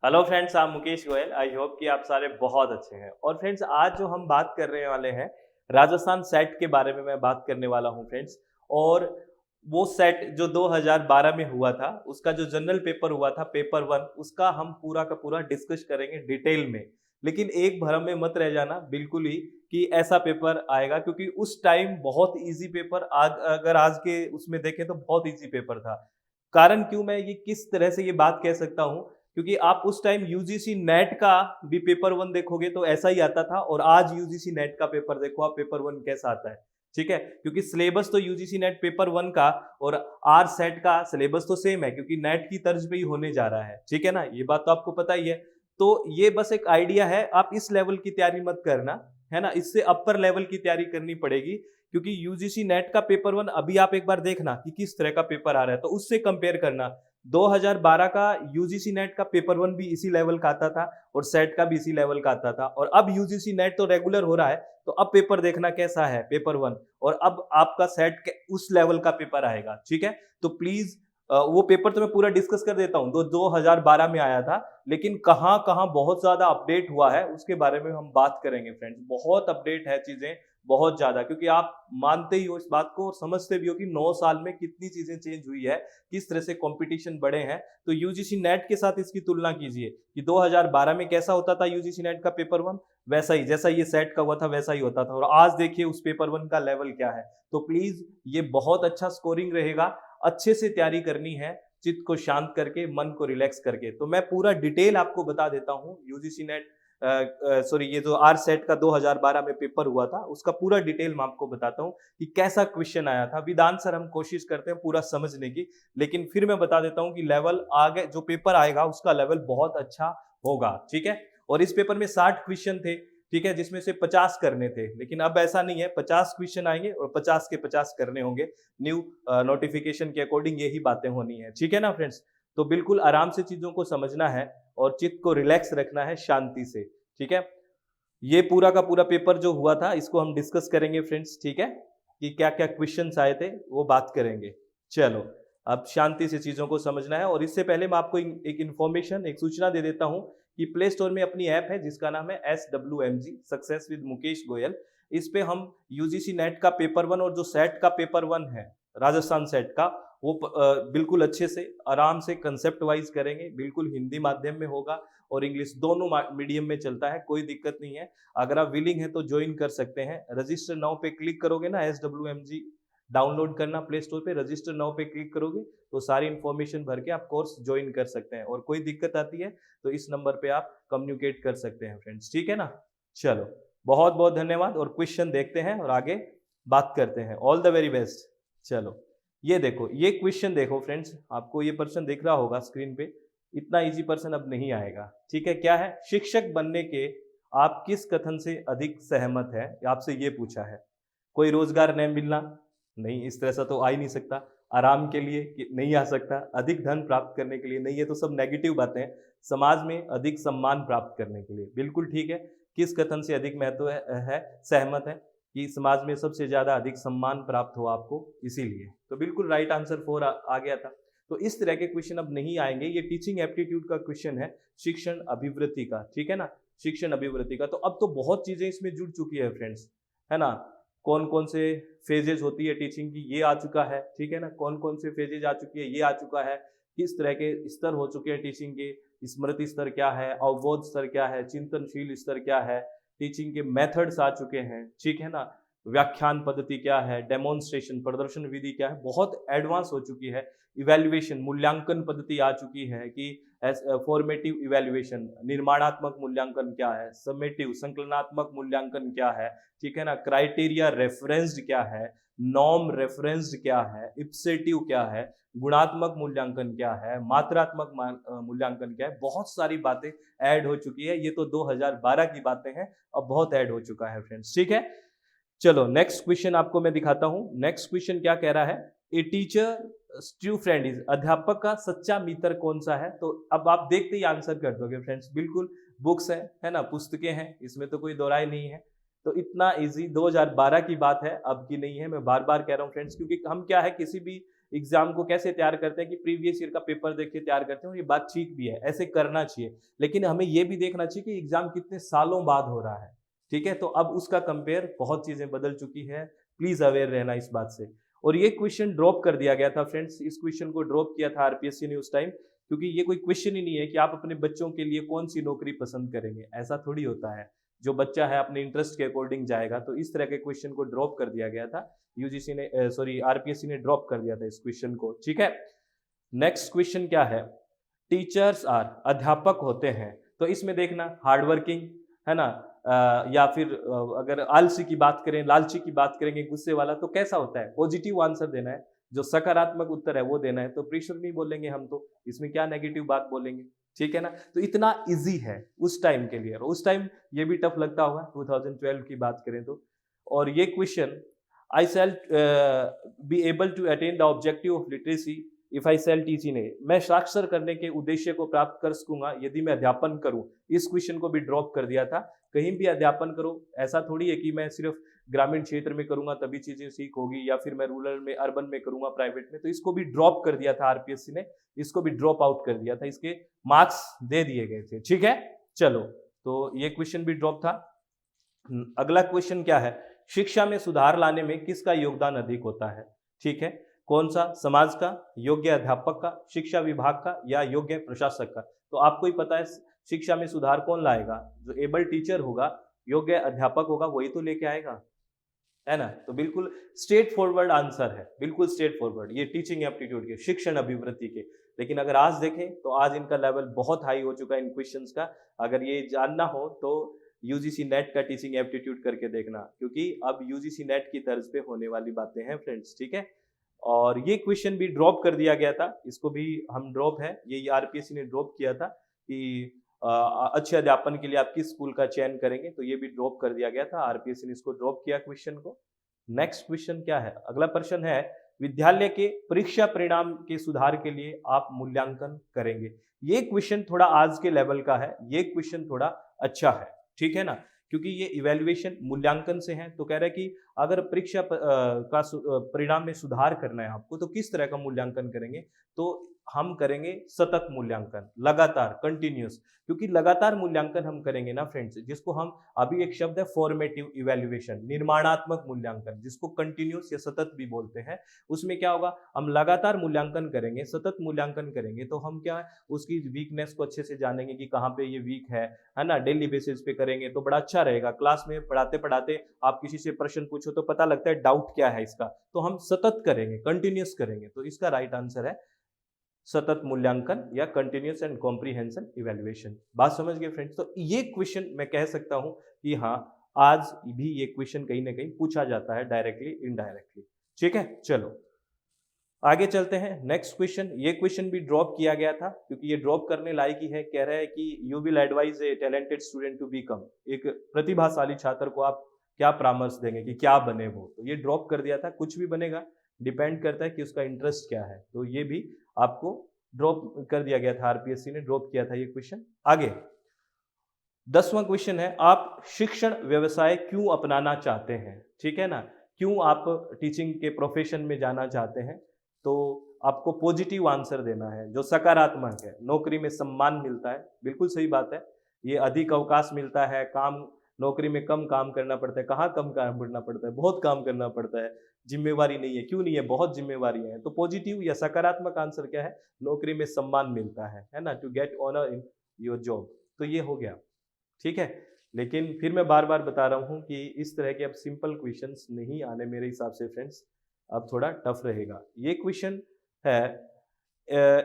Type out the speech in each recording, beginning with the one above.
Hello friends, I am Mukesh Goyal. I hope कि आप सारे बहुत अच्छे हैं। और फ्रेंड्स, आज जो हम बात करने वाले हैं, राजस्थान सेट के बारे में मैं बात करने वाला हूं फ्रेंड्स। और वो सेट जो 2012 में हुआ था, उसका जो जनरल पेपर हुआ था, पेपर वन, उसका हम पूरा का पूरा डिस्कस करेंगे डिटेल में। लेकिन एक भ्रम में मत रह जाना बिल्कुल ही कि ऐसा पेपर आएगा, क्योंकि उस टाइम बहुत इजी पेपर, आज अगर आज के उसमें देखें तो बहुत इजी पेपर था। कारण क्यों मैं ये किस तरह से ये बात कह सकता हूँ, क्योंकि आप उस टाइम यूजीसी नेट का भी पेपर वन देखोगे तो ऐसा ही आता था, और आज यूजीसी नेट का पेपर देखो आप, पेपर वन कैसा आता है। ठीक है, क्योंकि सिलेबस तो यूजीसी नेट पेपर वन का और आर सेट का सिलेबस तो सेम है, क्योंकि नेट की तर्ज पे ही होने जा रहा है। ठीक है ना, ये बात तो आपको पता ही है। तो ये बस एक आइडिया है, आप इस लेवल की तैयारी मत करना, है ना, इससे अपर लेवल की तैयारी करनी पड़ेगी। क्योंकि यूजीसी नेट का पेपर वन अभी आप एक बार देखना कि किस तरह का पेपर आ रहा है, तो उससे कंपेयर करना। 2012 का यूजीसी नेट का पेपर वन भी इसी लेवल का आता था, और सेट का भी इसी लेवल का आता था। और अब यूजीसी नेट तो रेगुलर हो रहा है, तो अब पेपर देखना कैसा है, पेपर वन। और अब आपका सेट के उस लेवल का पेपर आएगा। ठीक है, तो प्लीज वो पेपर तो मैं पूरा डिस्कस कर देता हूँ, 2012 में आया था। लेकिन कहाँ कहाँ बहुत ज्यादा अपडेट हुआ है, उसके बारे में हम बात करेंगे फ्रेंड्स। बहुत अपडेट है चीजें, बहुत ज्यादा, क्योंकि आप मानते ही हो इस बात को और समझते भी हो कि 9 साल में कितनी चीजें चेंज हुई है, किस तरह से कंपटीशन बढ़े हैं। तो यूजीसी नेट के साथ इसकी तुलना कीजिए कि 2012 में कैसा होता था यूजीसी नेट का पेपर वन, वैसा ही जैसा ये सेट का हुआ था वैसा ही होता था। और आज देखिए उस पेपर वन का लेवल क्या है। तो प्लीज ये बहुत अच्छा स्कोरिंग रहेगा, अच्छे से तैयारी करनी है, चित्त को शांत करके, मन को रिलैक्स करके। तो मैं पूरा डिटेल आपको बता देता हूँ यूजीसी नेट, सॉरी, ये जो आर सेट का 2012 में पेपर हुआ था, उसका पूरा डिटेल मैं आपको बताता हूँ कि कैसा क्वेश्चन आया था। विद आंसर हम कोशिश करते हैं पूरा समझने की, लेकिन फिर मैं बता देता हूँ कि लेवल आगे जो पेपर आएगा उसका लेवल बहुत अच्छा होगा। ठीक है, और इस पेपर में 60 क्वेश्चन थे। ठीक है, जिसमें से 50 करने थे, लेकिन अब ऐसा नहीं है, 50 क्वेश्चन आएंगे और 50 के 50 करने होंगे। न्यू नोटिफिकेशन के अकॉर्डिंग यही बातें होनी है। ठीक है ना फ्रेंड्स, तो बिल्कुल आराम से चीजों को समझना है और चित्त को रिलैक्स रखना है, शांति से। ठीक है, ये पूरा का पूरा पेपर जो हुआ था इसको हम डिस्कस करेंगे फ्रेंड्स। ठीक है, कि क्या क्या क्वेश्चंस आए थे वो बात करेंगे। चलो, अब शांति से चीजों को समझना है। और इससे पहले मैं आपको एक इन्फॉर्मेशन, एक सूचना दे देता हूं कि प्ले स्टोर में अपनी ऐप है जिसका नाम है SWMG, success with Mukesh Goyal. इस पे हम यूजीसी नेट का पेपर वन और जो सेट का पेपर वन है, राजस्थान सेट का, वो बिल्कुल अच्छे से आराम से कंसेप्ट वाइज करेंगे। बिल्कुल हिंदी माध्यम में होगा और इंग्लिश दोनों मीडियम में चलता है, कोई दिक्कत नहीं है। अगर आप विलिंग है तो ज्वाइन कर सकते हैं। रजिस्टर नाउ पे क्लिक करोगे ना, SWMG डाउनलोड करना प्ले स्टोर पे, रजिस्टर नाउ पे क्लिक करोगे तो सारी इंफॉर्मेशन भर के आप कोर्स ज्वाइन कर सकते हैं। और कोई दिक्कत आती है तो इस नंबर पे आप कम्युनिकेट कर सकते हैं फ्रेंड्स। ठीक है ना, चलो, बहुत बहुत धन्यवाद। और क्वेश्चन देखते हैं और आगे बात करते हैं। All the very best. चलो, ये देखो, ये क्वेश्चन देखो फ्रेंड्स, आपको ये पर्सन दिख रहा होगा स्क्रीन पे। इतना इजी पर्सन अब नहीं आएगा। ठीक है, क्या है, शिक्षक बनने के आप किस कथन से अधिक सहमत है, आपसे ये पूछा है। कोई रोजगार नहीं मिलना, नहीं, इस तरह से तो आ ही नहीं सकता। आराम के लिए नहीं आ सकता। अधिक धन प्राप्त करने के लिए नहीं, ये तो सब नेगेटिव बातें हैं। समाज में अधिक सम्मान प्राप्त करने के लिए, बिल्कुल ठीक है। किस कथन से अधिक महत्व है, सहमत है कि समाज में सबसे ज्यादा अधिक सम्मान प्राप्त हो आपको, इसीलिए। तो बिल्कुल राइट आंसर 4 आ गया था। तो इस तरह के क्वेश्चन अब नहीं आएंगे। ये टीचिंग एप्टीट्यूड का क्वेश्चन है, शिक्षण अभिवृत्ति का। ठीक है ना, शिक्षण अभिवृत्ति का। तो अब तो बहुत चीजें इसमें जुड़ चुकी है फ्रेंड्स, है ना। कौन कौन से फेजेज होती है टीचिंग की, ये आ चुका है। ठीक है ना, कौन कौन से फेजेज आ चुकी है, ये आ चुका है। किस तरह के स्तर हो चुके हैं टीचिंग के, स्मृति स्तर क्या है, अवबोध स्तर क्या है, चिंतनशील स्तर क्या है, टीचिंग के मेथड्स आ चुके हैं। ठीक है ना, व्याख्यान पद्धति क्या है, डेमोन्स्ट्रेशन प्रदर्शन विधि क्या है, बहुत एडवांस हो चुकी है। इवैल्यूएशन मूल्यांकन पद्धति आ चुकी है कि फॉर्मेटिव इवैल्यूएशन, निर्माणात्मक मूल्यांकन क्या है, समेटिव संकलनात्मक मूल्यांकन क्या है। ठीक है ना, क्राइटेरिया रेफरेंस्ड क्या है, नॉर्म रेफरेंस्ड क्या है, इप्सेटिव क्या है, गुणात्मक मूल्यांकन क्या है, मात्रात्मक मूल्यांकन क्या है। बहुत सारी बातें ऐड हो चुकी है। ये तो 2012 की बातें हैं, अब बहुत ऐड हो चुका है फ्रेंड्स। ठीक है, चलो नेक्स्ट क्वेश्चन आपको मैं दिखाता हूं। नेक्स्ट क्वेश्चन क्या कह रहा है, a teacher true friend is, अध्यापक का सच्चा मित्र कौन सा है। तो अब आप देखते ही आंसर कर दोगे फ्रेंड्स। बिल्कुल, बुक्स है ना, पुस्तकें हैं, इसमें तो कोई दो राय नहीं है। तो इतना इजी, 2012 की बात है, अब की नहीं है। मैं बार बार कह रहा हूं फ्रेंड्स, क्योंकि हम क्या है, किसी भी एग्जाम को कैसे तैयार करते हैं कि प्रीवियस ईयर का पेपर देख के तैयार करते हैं, और ये बात ठीक भी है, ऐसे करना चाहिए। लेकिन हमें ये भी देखना चाहिए कि एग्जाम कितने सालों बाद हो रहा है, ठीक है। तो अब उसका कंपेयर बहुत चीजें बदल चुकी है, प्लीज अवेयर रहना इस बात से। और ये क्वेश्चन ड्रॉप कर दिया गया था फ्रेंड्स, इस क्वेश्चन को ड्रॉप किया था आरपीएससी ने उस टाइम, क्योंकि ये कोई क्वेश्चन ही नहीं है कि आप अपने बच्चों के लिए कौन सी नौकरी पसंद करेंगे, ऐसा थोड़ी होता है। जो बच्चा है अपने इंटरेस्ट के अकॉर्डिंग जाएगा, तो इस तरह के क्वेश्चन को ड्रॉप कर दिया गया था, यूजीसी ने सॉरी आरपीएससी ने ड्रॉप कर दिया था इस क्वेश्चन को, ठीक है। नेक्स्ट क्वेश्चन क्या है, टीचर्स आर, अध्यापक होते हैं, तो इसमें देखना हार्ड वर्किंग है ना, या फिर अगर आलसी की बात करें, लालची की बात करेंगे, गुस्से वाला, तो कैसा होता है, पॉजिटिव आंसर देना है, जो सकारात्मक उत्तर है वो देना है, तो प्रेशर नहीं बोलेंगे हम, तो इसमें क्या नेगेटिव बात बोलेंगे, ठीक है ना। तो इतना इजी है उस टाइम के लिए, और उस टाइम ये भी टफ लगता होगा 2012 की बात करें तो। और ये question, I shall be able to attain the objective of literacy if I sell teaching, मैं साक्षर करने के उद्देश्य को प्राप्त कर सकूंगा यदि मैं अध्यापन करूं, इस क्वेश्चन को भी ड्रॉप कर दिया था। कहीं भी अध्यापन करो, ऐसा थोड़ी है कि मैं सिर्फ ग्रामीण क्षेत्र में करूंगा तभी चीजें सीख होगी, या फिर मैं रूरल में, अर्बन में करूंगा, प्राइवेट में, तो इसको भी ड्रॉप कर दिया था आरपीएससी ने, इसको भी ड्रॉप आउट कर दिया था, इसके मार्क्स दे दिए गए थे, ठीक है। चलो, तो ये क्वेश्चन भी ड्रॉप था। अगला क्वेश्चन क्या है, शिक्षा में सुधार लाने में किसका योगदान अधिक होता है, ठीक है। कौन सा, समाज का, योग्य अध्यापक का, शिक्षा विभाग का, या योग्य प्रशासक का। तो आपको ही पता है शिक्षा में सुधार कौन लाएगा, जो एबल टीचर होगा, योग्य अध्यापक होगा, वही तो लेके आएगा, है ना। तो बिल्कुल स्ट्रेट फॉरवर्ड आंसर है, बिल्कुल स्ट्रेट फॉरवर्ड, ये टीचिंग एप्टीट्यूड के, शिक्षण अभिवृत्ति के। लेकिन अगर आज देखें तो आज इनका लेवल बहुत हाई हो चुका है इन क्वेश्चंस का। अगर ये जानना हो तो यूजीसी नेट का टीचिंग एप्टीट्यूड करके देखना, क्योंकि अब यूजीसी नेट की तर्ज पे होने वाली बातें हैं फ्रेंड्स, ठीक है। और ये क्वेश्चन भी ड्रॉप कर दिया गया था, इसको भी हम ड्रॉप है, ये आरपीएससी ने ड्रॉप किया था कि अच्छे अध्यापन के लिए आप किस स्कूल का चयन करेंगे, तो ये भी ड्रॉप कर दिया गया था, आरपीएससी ने इसको ड्रॉप किया क्वेश्चन को। नेक्स्ट क्वेश्चन क्या है, अगला प्रश्न है, विद्यालय के परीक्षा परिणाम के सुधार के लिए आप मूल्यांकन करेंगे। ये क्वेश्चन थोड़ा आज के लेवल का है, ये क्वेश्चन थोड़ा अच्छा है, ठीक है ना, क्योंकि ये इवैल्यूएशन मूल्यांकन से है। तो कह रहा है कि अगर परीक्षा का परिणाम में सुधार करना है आपको, तो किस तरह का मूल्यांकन करेंगे, तो हम करेंगे सतत मूल्यांकन, लगातार, कंटिन्यूस। क्योंकि लगातार मूल्यांकन हम करेंगे ना फ्रेंड्स, जिसको हम, अभी एक शब्द है फॉर्मेटिव इवैल्यूएशन, निर्माणात्मक मूल्यांकन, जिसको कंटिन्यूस या सतत भी बोलते हैं। उसमें क्या होगा, हम लगातार मूल्यांकन करेंगे, सतत मूल्यांकन करेंगे, तो हम क्या है, उसकी वीकनेस को अच्छे से जानेंगे कि कहाँ पे ये वीक है ना। डेली बेसिस पे करेंगे तो बड़ा अच्छा रहेगा। क्लास में पढ़ाते पढ़ाते आप किसी से प्रश्न पूछो तो पता लगता है डाउट क्या है इसका, तो हम सतत करेंगे, कंटिन्यूस करेंगे। तो इसका राइट आंसर है सतत मूल्यांकन या कंटिन्यूस एंड कॉम्प्रिहेंशन इवैल्यूएशन। बात समझ गए फ्रेंड्स। तो ये क्वेश्चन मैं कह सकता हूं कि हाँ, आज भी ये क्वेश्चन कहीं ना कहीं पूछा जाता है, डायरेक्टली इनडायरेक्टली, ठीक है। चलो आगे चलते हैं। नेक्स्ट क्वेश्चन, ये क्वेश्चन भी ड्रॉप किया गया था, क्योंकि ये ड्रॉप करने लायक ही है। कह रहा है कि you will advise a talented student to become, एक प्रतिभाशाली छात्र को आप क्या परामर्श देंगे कि क्या बने वो। तो ये ड्रॉप कर दिया था, कुछ भी बनेगा, डिपेंड करता है कि उसका इंटरेस्ट क्या है। तो ये भी आपको ड्रॉप कर दिया गया था, आरपीएससी ने ड्रॉप किया था ये क्वेश्चन। आगे 10वां क्वेश्चन है, आप शिक्षण व्यवसाय क्यों अपनाना चाहते हैं, ठीक है ना। क्यों आप टीचिंग के प्रोफेशन में जाना चाहते हैं, तो आपको पॉजिटिव आंसर देना है, जो सकारात्मक है। नौकरी में सम्मान मिलता है, बिल्कुल सही बात है। ये अधिक अवकाश मिलता है, काम, नौकरी में कम काम करना पड़ता है। कहाँ कम काम करना पड़ता है, बहुत काम करना पड़ता है। जिम्मेवारी नहीं है, क्यों नहीं है, बहुत जिम्मेवारियां हैं। तो पॉजिटिव या सकारात्मक आंसर क्या है, नौकरी में सम्मान मिलता है ना, to get honour in your job. तो ये हो गया, ठीक है। लेकिन फिर मैं बार बार बता रहा हूं कि इस तरह के अब सिंपल क्वेश्चंस नहीं आने मेरे हिसाब से फ्रेंड्स, अब थोड़ा टफ रहेगा। ये क्वेश्चन है,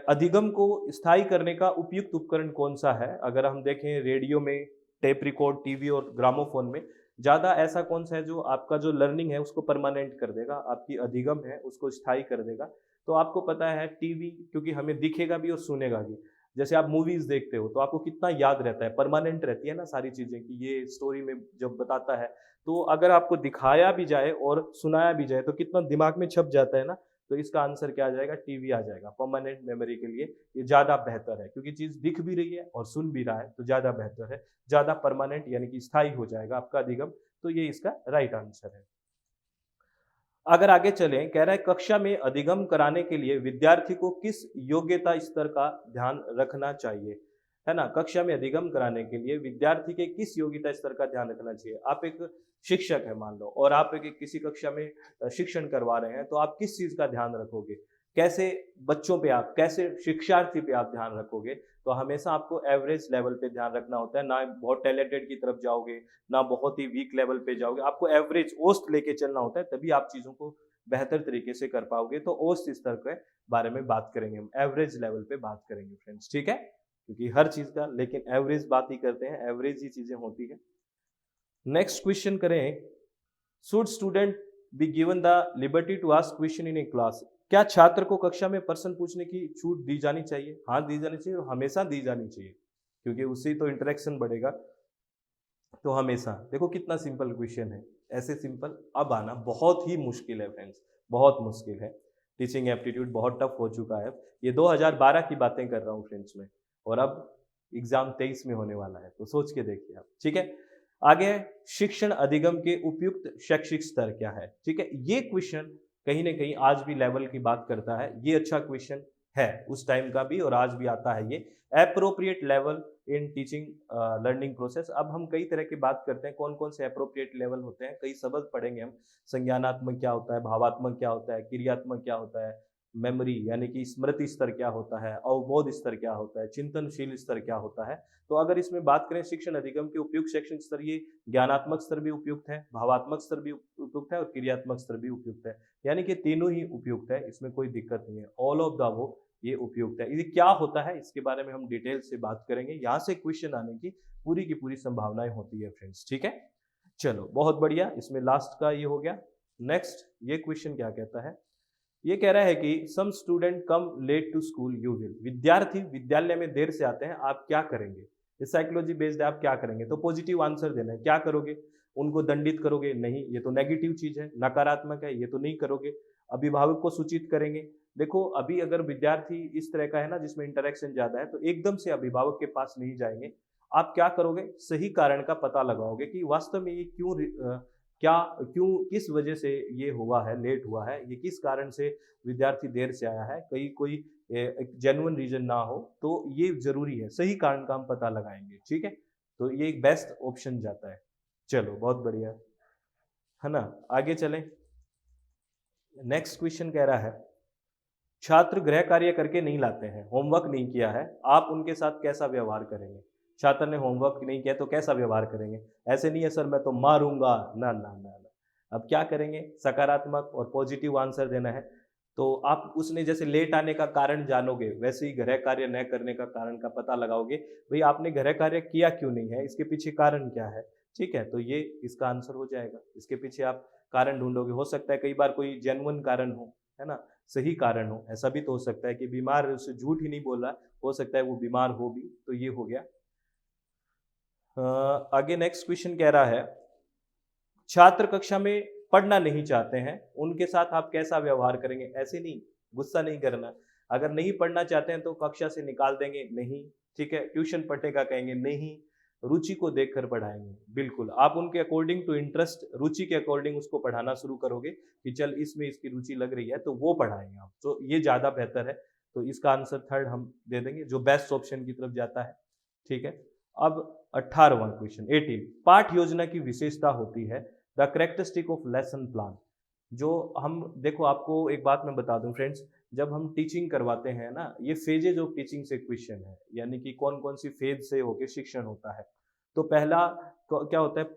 अधिगम को स्थायी करने का उपयुक्त उपकरण कौन सा है। अगर हम देखें रेडियो में, टेप रिकॉर्ड, टीवी और ग्रामोफोन में, ज़्यादा ऐसा कौन सा है जो आपका जो लर्निंग है उसको परमानेंट कर देगा, आपकी अधिगम है उसको स्थायी कर देगा। तो आपको पता है टीवी, क्योंकि हमें दिखेगा भी और सुनेगा भी। जैसे आप मूवीज देखते हो तो आपको कितना याद रहता है, परमानेंट रहती है ना सारी चीजें, कि ये स्टोरी में जब बताता है, तो अगर आपको दिखाया भी जाए और सुनाया भी जाए तो कितना दिमाग में छप जाता है ना। तो इसका आंसर क्या आ जाएगा, टीवी आ जाएगा। परमानेंट मेमोरी के लिए ये ज्यादा बेहतर है, क्योंकि चीज दिख भी रही है और सुन भी रहा है, तो ज्यादा बेहतर है, ज्यादा परमानेंट यानी कि स्थायी हो जाएगा आपका अधिगम। तो ये इसका राइट आंसर है। अगर आगे चलें, कह रहा है कक्षा में अधिगम कराने के लिए विद्यार्थी को किस योग्यता स्तर का ध्यान रखना चाहिए? है ना? कक्षा में अधिगम कराने के लिए विद्यार्थी के किस योग्यता स्तर का ध्यान रखना चाहिए? आप एक शिक्षक हैं मान लो और आप एक किसी कक्षा में शिक्षण करवा रहे हैं, तो आप किस चीज़ का ध्यान रखोगे? कैसे बच्चों पे आप कैसे शिक्षार्थी पे आप ध्यान रखोगे? तो हमेशा आपको एवरेज लेवल पे ध्यान रखना होता है, ना बहुत टैलेंटेड की तरफ जाओगे, ना बहुत ही वीक लेवल पे जाओगे। आपको एवरेज औसत लेके चलना होता है, तभी आप चीज़ों को बेहतर तरीके से कर पाओगे। तो औसत स्तर के बारे में बात करेंगे हम, एवरेज लेवल पे बात करेंगे फ्रेंड्स, ठीक है? क्योंकि हर चीज़ का लेकिन एवरेज बात ही करते हैं, एवरेज ही चीज़ें होती हैं। नेक्स्ट क्वेश्चन करें, should student be given the liberty to ask question in a class? क्या छात्र को कक्षा में प्रश्न पूछने की छूट दी जानी चाहिए? हाँ, दी जानी चाहिए और हमेशा दी जानी चाहिए, क्योंकि उससे तो इंटरेक्शन बढ़ेगा। तो हमेशा देखो कितना सिंपल क्वेश्चन है, ऐसे सिंपल अब आना बहुत ही मुश्किल है फ्रेंड्स, बहुत मुश्किल है। टीचिंग एप्टीट्यूड बहुत टफ हो चुका है। ये 2012 की बातें कर रहा हूँ फ्रेंड्स में, और अब एग्जाम 23 में होने वाला है, तो सोच के देखिए आप, ठीक है। आगे है, शिक्षण अधिगम के उपयुक्त शैक्षिक स्तर क्या है? ठीक है, ये क्वेश्चन कहीं ना कहीं आज भी लेवल की बात करता है। ये अच्छा क्वेश्चन है, उस टाइम का भी और आज भी आता है। ये appropriate level in teaching learning process. अब हम कई तरह की बात करते हैं, कौन कौन से एप्रोप्रिएट लेवल होते हैं, कई शब्द पढ़ेंगे हम। संज्ञानात्मक क्या होता है, भावात्मक क्या होता है, क्रियात्मक क्या होता है, मेमोरी यानी कि स्मृति स्तर क्या होता है, अवबोध स्तर क्या होता है, चिंतनशील स्तर क्या होता है। तो अगर इसमें बात करें शिक्षण अधिगम के उपयुक्त शैक्षणिक स्तर, ये ज्ञानात्मक स्तर भी उपयुक्त है, भावात्मक स्तर भी उपयुक्त है और क्रियात्मक स्तर भी उपयुक्त है। यानी कि तीनों ही उपयुक्त है, इसमें कोई दिक्कत नहीं है। ऑल ऑफ द वो ये उपयुक्त है। ये क्या होता है इसके बारे में हम डिटेल से बात करेंगे, यहाँ से क्वेश्चन आने की पूरी संभावनाएं होती है फ्रेंड्स, ठीक है। चलो बहुत बढ़िया, इसमें लास्ट का ये हो गया। नेक्स्ट ये क्वेश्चन क्या कहता है, ये कह रहा है कि some student come late to school, you will. विद्यार्थी विद्यालय में देर से आते हैं, आप क्या करेंगे? ये साइकोलॉजी बेस्ड है, आप क्या करेंगे? तो पॉजिटिव आंसर देना है। क्या करोगे? उनको दंडित करोगे? नहीं, ये तो नेगेटिव चीज है, नकारात्मक है, ये तो नहीं करोगे। अभिभावक को सूचित करेंगे? देखो अभी अगर विद्यार्थी इस तरह का है ना जिसमें इंटरेक्शन ज्यादा है, तो एकदम से अभिभावक के पास नहीं जाएंगे। आप क्या करोगे? सही कारण का पता लगाओगे कि वास्तव में ये क्या क्यों किस वजह से ये हुआ है, लेट हुआ है, ये किस कारण से विद्यार्थी देर से आया है। कहीं कोई एक जेन्युइन रीजन ना हो, तो ये जरूरी है, सही कारण का हम पता लगाएंगे, ठीक है। तो ये एक बेस्ट ऑप्शन जाता है। चलो बहुत बढ़िया है ना। आगे चलें, नेक्स्ट क्वेश्चन कह रहा है, छात्र गृह कार्य करके नहीं लाते हैं, होमवर्क नहीं किया है, आप उनके साथ कैसा व्यवहार करेंगे? छात्र ने होमवर्क नहीं किया तो कैसा व्यवहार करेंगे? ऐसे नहीं है सर मैं तो मारूंगा, ना ना ना ना। अब क्या करेंगे? सकारात्मक और पॉजिटिव आंसर देना है। तो आप उसने जैसे लेट आने का कारण जानोगे, वैसे ही गृह कार्य न करने का कारण का पता लगाओगे। भाई आपने गृह कार्य किया क्यों नहीं है, इसके पीछे कारण क्या है, ठीक है। तो ये इसका आंसर हो जाएगा। इसके पीछे आप कारण ढूंढोगे, हो सकता है कई बार कोई जेन्युइन कारण है ना, सही कारण हो। ऐसा भी तो हो सकता है कि बीमार है, उससे झूठ ही नहीं बोला, हो सकता है वो बीमार हो भी। तो ये हो गया। आगे नेक्स्ट क्वेश्चन कह रहा है, छात्र कक्षा में पढ़ना नहीं चाहते हैं, उनके साथ आप कैसा व्यवहार करेंगे? ऐसे नहीं, गुस्सा नहीं करना। अगर नहीं पढ़ना चाहते हैं तो कक्षा से निकाल देंगे? नहीं, ठीक है। ट्यूशन पढ़ने का कहेंगे? नहीं। रुचि को देखकर पढ़ाएंगे? बिल्कुल। आप उनके अकॉर्डिंग टू इंटरेस्ट, रुचि के अकॉर्डिंग उसको पढ़ाना शुरू करोगे कि चल इसमें इसकी रुचि लग रही है, तो वो पढ़ाएंगे आप, तो ये ज्यादा बेहतर है। तो इसका आंसर थर्ड हम दे देंगे, जो बेस्ट ऑप्शन की तरफ जाता है, ठीक है। अब 18वां क्वेश्चन 18, पाठ योजना की विशेषता होती है, the characteristic of lesson plan. जो हम देखो, आपको एक बात मैं बता दूं फ्रेंड्स, जब हम टीचिंग करवाते हैं ना, ये फेजेज ऑफ टीचिंग से क्वेश्चन है, यानी कि कौन कौन सी फेज से होकर शिक्षण होता है। तो पहला क्या होता है,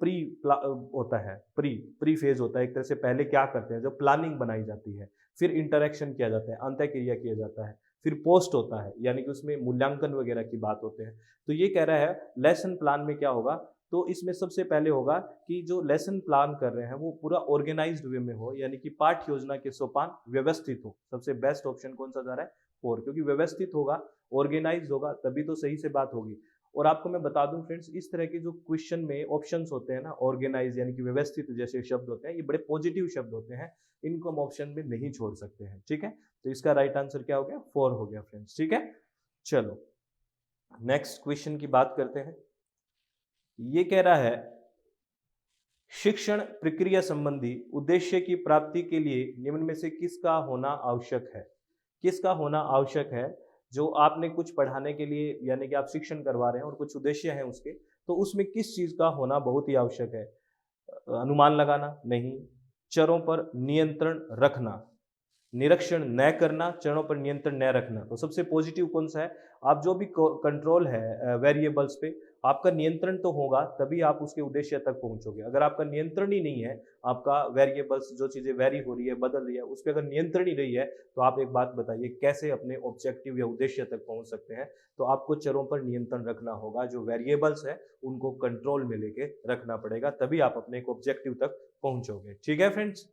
होता है, प्री फेज होता है। एक तरह से पहले क्या करते हैं, जब प्लानिंग बनाई जाती है, फिर इंटरेक्शन किया जाता है, अंतः क्रिया किया जाता है, फिर पोस्ट होता है, यानी कि उसमें मूल्यांकन वगैरह की बात होते हैं। तो ये कह रहा है लेसन प्लान में क्या होगा, तो इसमें सबसे पहले होगा कि जो लेसन प्लान कर रहे हैं वो पूरा ऑर्गेनाइज्ड वे में हो, यानी कि पाठ्य योजना के सोपान व्यवस्थित हो। सबसे बेस्ट ऑप्शन कौन सा जा रहा है? 4, क्योंकि व्यवस्थित होगा, ऑर्गेनाइज होगा, तभी तो सही से बात होगी। और आपको मैं बता दूं फ्रेंड्स, इस तरह के जो क्वेश्चन में ऑप्शंस होते हैं ना, ऑर्गेनाइज यानी कि व्यवस्थित जैसे शब्द होते हैं, ये बड़े पॉजिटिव शब्द होते हैं, इनको हम ऑप्शन में नहीं छोड़ सकते हैं, ठीक है। तो इसका राइट आंसर क्या हो गया? 4 हो गया फ्रेंड्स, ठीक है। चलो नेक्स्ट क्वेश्चन की बात करते हैं। ये कह रहा है शिक्षण प्रक्रिया संबंधी उद्देश्य की प्राप्ति के लिए निम्न में से किसका होना आवश्यक है? किसका होना आवश्यक है? जो आपने कुछ पढ़ाने के लिए यानी कि आप शिक्षण करवा रहे हैं और कुछ उद्देश्य हैं उसके, तो उसमें किस चीज़ का होना बहुत ही आवश्यक है? अनुमान लगाना? नहीं। चरों पर नियंत्रण रखना, निरीक्षण न करना, चरणों पर नियंत्रण न रखना। तो सबसे पॉजिटिव कौन-सा है? आप जो भी कंट्रोल है वेरिएबल्स पे, आपका नियंत्रण तो होगा, तभी आप उसके उद्देश्य तक पहुँचोगे। अगर आपका नियंत्रण ही नहीं है, आपका वेरिएबल्स जो चीज़ें वेरी हो रही है, बदल रही है, उस पे अगर नियंत्रण ही नहीं है, तो आप एक बात बताइए कैसे अपने ऑब्जेक्टिव या उद्देश्य तक पहुँच सकते हैं? तो आपको चरों पर नियंत्रण रखना होगा, जो वेरिएबल्स हैं, उनको कंट्रोल में लेके रखना पड़ेगा, तभी आप अपने एक ऑब्जेक्टिव तक पहुँचोगे। ठीक है फ्रेंड्स?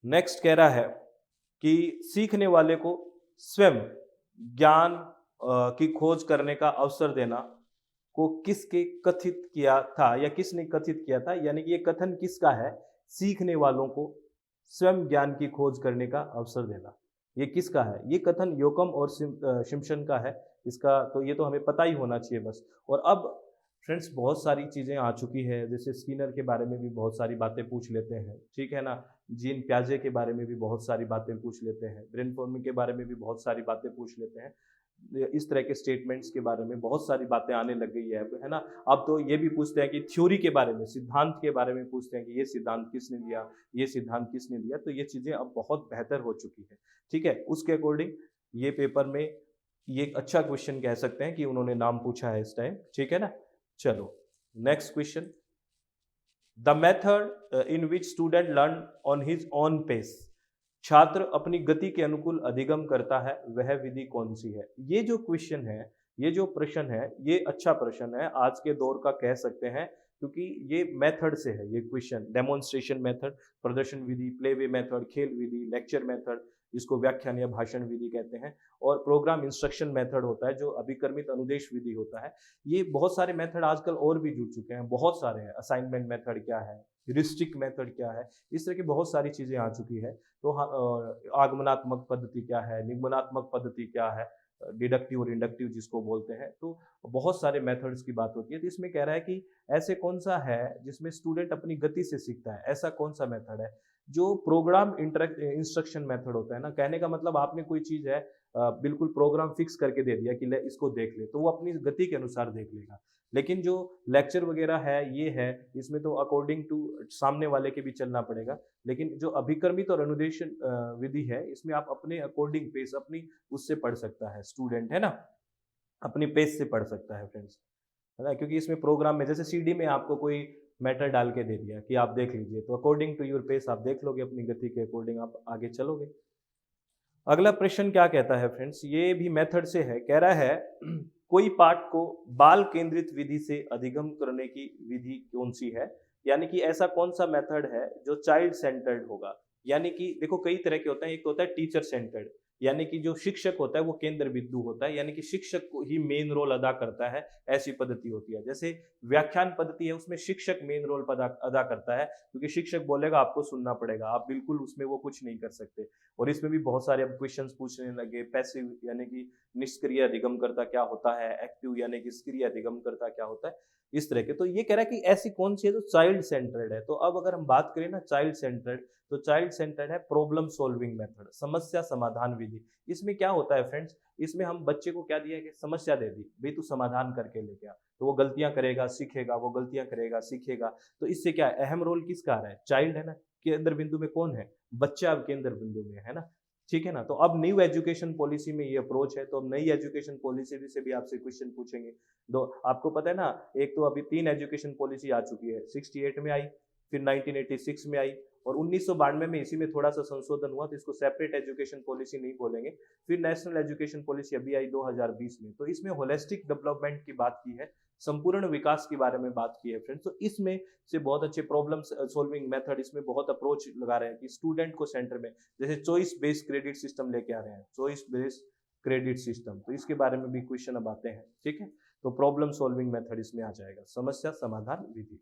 नेक्स्ट कह रहा है कि सीखने वाले को स्वयं ज्ञान की खोज करने का अवसर देना को किसके कथित किया था या किसने कथित किया था, यानी कि ये कथन किसका है? सीखने वालों को स्वयं ज्ञान की खोज करने का अवसर देना, ये किसका है? ये कथन योकम और शिम्पसन का है। इसका तो ये तो हमें पता ही होना चाहिए बस। और अब फ्रेंड्स बहुत सारी चीज़ें आ चुकी है, जैसे स्किनर के बारे में भी बहुत सारी बातें पूछ लेते हैं, ठीक है ना? जीन प्याजे के बारे में भी बहुत सारी बातें पूछ लेते हैं, ब्रेनफॉर्मिंग के बारे में भी बहुत सारी बातें पूछ लेते हैं। इस तरह के स्टेटमेंट्स के बारे में बहुत सारी बातें आने लग गई है ना? अब तो ये भी पूछते हैं कि थ्योरी के बारे में, सिद्धांत के बारे में पूछते हैं कि ये सिद्धांत किसने दिया, ये सिद्धांत किसने दिया? तो ये चीज़ें अब बहुत बेहतर हो चुकी है, ठीक है? उसके अकॉर्डिंग ये पेपर में ये एक अच्छा क्वेश्चन कह सकते हैं कि उन्होंने नाम पूछा है इस टाइम, ठीक है ना? चलो, next question. The method in which student learn on his own pace, छात्र अपनी गति के अनुकूल अधिगम करता है, वह विधि कौन सी है? ये जो क्वेश्चन है, ये जो प्रश्न है, ये अच्छा प्रश्न है, आज के दौर का कह सकते हैं, क्योंकि ये मेथड से है ये क्वेश्चन। डेमोन्स्ट्रेशन मेथड, प्रदर्शन विधि, प्ले वे मेथड, खेल विधि, लेक्चर मेथड, इसको व्याख्यान या भाषण विधि कहते हैं, और प्रोग्राम इंस्ट्रक्शन मेथड होता है जो अभिकर्मित अनुदेश विधि होता है। ये बहुत सारे मेथड आजकल और भी जुड़ चुके हैं, बहुत सारे हैं। असाइनमेंट मेथड क्या है, ह्यूरिस्टिक मेथड क्या है, इस तरह की बहुत सारी चीजें आ चुकी है। तो आगमनात्मक पद्धति क्या है, निगमनात्मक पद्धति क्या है, डिडक्टिव और इंडक्टिव जिसको बोलते हैं, तो बहुत सारे मेथड्स की बात होती है। तो इसमें कह रहा है कि ऐसे कौन सा है जिसमें स्टूडेंट अपनी गति से सीखता है, ऐसा कौन सा मेथड है? जो प्रोग्राम इंस्ट्रक्शन मेथड होता है ना, कहने का मतलब आपने कोई चीज है बिल्कुल प्रोग्राम फिक्स करके दे दिया कि ले इसको देख ले, तो वो अपनी गति के अनुसार देख लेगा। लेकिन जो लेक्चर वगैरह है, ये है, इसमें तो अकॉर्डिंग टू सामने वाले के भी चलना पड़ेगा। लेकिन जो अभिकर्मित और अनुदेशन विधि है, इसमें आप अपने अकॉर्डिंग पेस, अपनी उससे पढ़ सकता है स्टूडेंट, है ना? अपनी पेस से पढ़ सकता है फ्रेंड्स, है ना? क्योंकि इसमें प्रोग्राम में जैसे सीडी में आपको कोई मैटर डाल के दे दिया कि आप देख लीजिए, तो अकॉर्डिंग टू योर पेस आप देख लोगे, अपनी गति के अकॉर्डिंग आप आगे चलोगे। अगला प्रश्न क्या कहता है फ्रेंड्स, ये भी मेथड से है। कह रहा है कोई पाठ को बाल केंद्रित विधि से अधिगम करने की विधि कौन सी है? यानी कि ऐसा कौन सा मेथड है जो चाइल्ड सेंटर्ड होगा? यानी कि देखो कई तरह के होते हैं, एक तो होता है टीचर सेंटर्ड, यानी कि जो शिक्षक होता है वो केंद्र बिंदु होता है, यानी कि शिक्षक को ही मेन रोल अदा करता है, ऐसी पद्धति होती है। जैसे व्याख्यान पद्धति है, उसमें शिक्षक मेन रोल अदा करता है, क्योंकि शिक्षक बोलेगा आपको सुनना पड़ेगा, आप बिल्कुल उसमें वो कुछ नहीं कर सकते। और इसमें भी बहुत सारे अब क्वेश्चंस पूछने लगे, पैसिव यानी कि निष्क्रिय अधिगमकर्ता क्या होता है, एक्टिव यानी कि सक्रिय अधिगमकर्ता क्या होता है, इस तरह के। तो ये कह रहा है कि ऐसी कौन सी है जो चाइल्ड सेंटर्ड है। तो अब अगर हम बात करें ना चाइल्ड सेंटर्ड, तो चाइल्ड सेंटर्ड है प्रॉब्लम सॉल्विंग मेथड, समस्या समाधान विधि। इसमें क्या होता है फ्रेंड्स, इसमें हम बच्चे को क्या दिया कि समस्या दे दी, भाई तू समाधान करके लेके आ, तो वो गलतियां करेगा सीखेगा, वो गलतियां करेगा सीखेगा। तो इससे क्या है, अहम रोल किसका आ रहा है? चाइल्ड है ना, केंद्र बिंदु में कौन है? बच्चा अब केंद्र बिंदु में है ना, ठीक है ना। तो अब न्यू एजुकेशन पॉलिसी में ये अप्रोच है, तो अब नई एजुकेशन पॉलिसी से भी आपसे क्वेश्चन पूछेंगे। दो आपको पता है ना, एक तो अभी 3 एजुकेशन पॉलिसी आ चुकी है, 68 में आई, फिर 1986 में आई, और 1992 में इसी में थोड़ा सा संशोधन हुआ, तो इसको सेपरेट एजुकेशन पॉलिसी नहीं बोलेंगे। फिर नेशनल एजुकेशन पॉलिसी अभी आई 2020 में, तो इसमें होलिस्टिक डेवलपमेंट की बात की है, संपूर्ण विकास के बारे में बात की है फ्रेंड्स। तो इसमें से बहुत अच्छे प्रॉब्लम सॉल्विंग मेथड, इसमें बहुत अप्रोच लगा रहे हैं कि स्टूडेंट को सेंटर में, जैसे चॉइस बेस्ड क्रेडिट सिस्टम लेके आ रहे हैं, चॉइस बेस्ड क्रेडिट सिस्टम, तो इसके बारे में भी क्वेश्चन अब आते हैं, ठीक है। तो प्रॉब्लम सॉल्विंग मेथड इसमें आ जाएगा, समस्या समाधान विधि।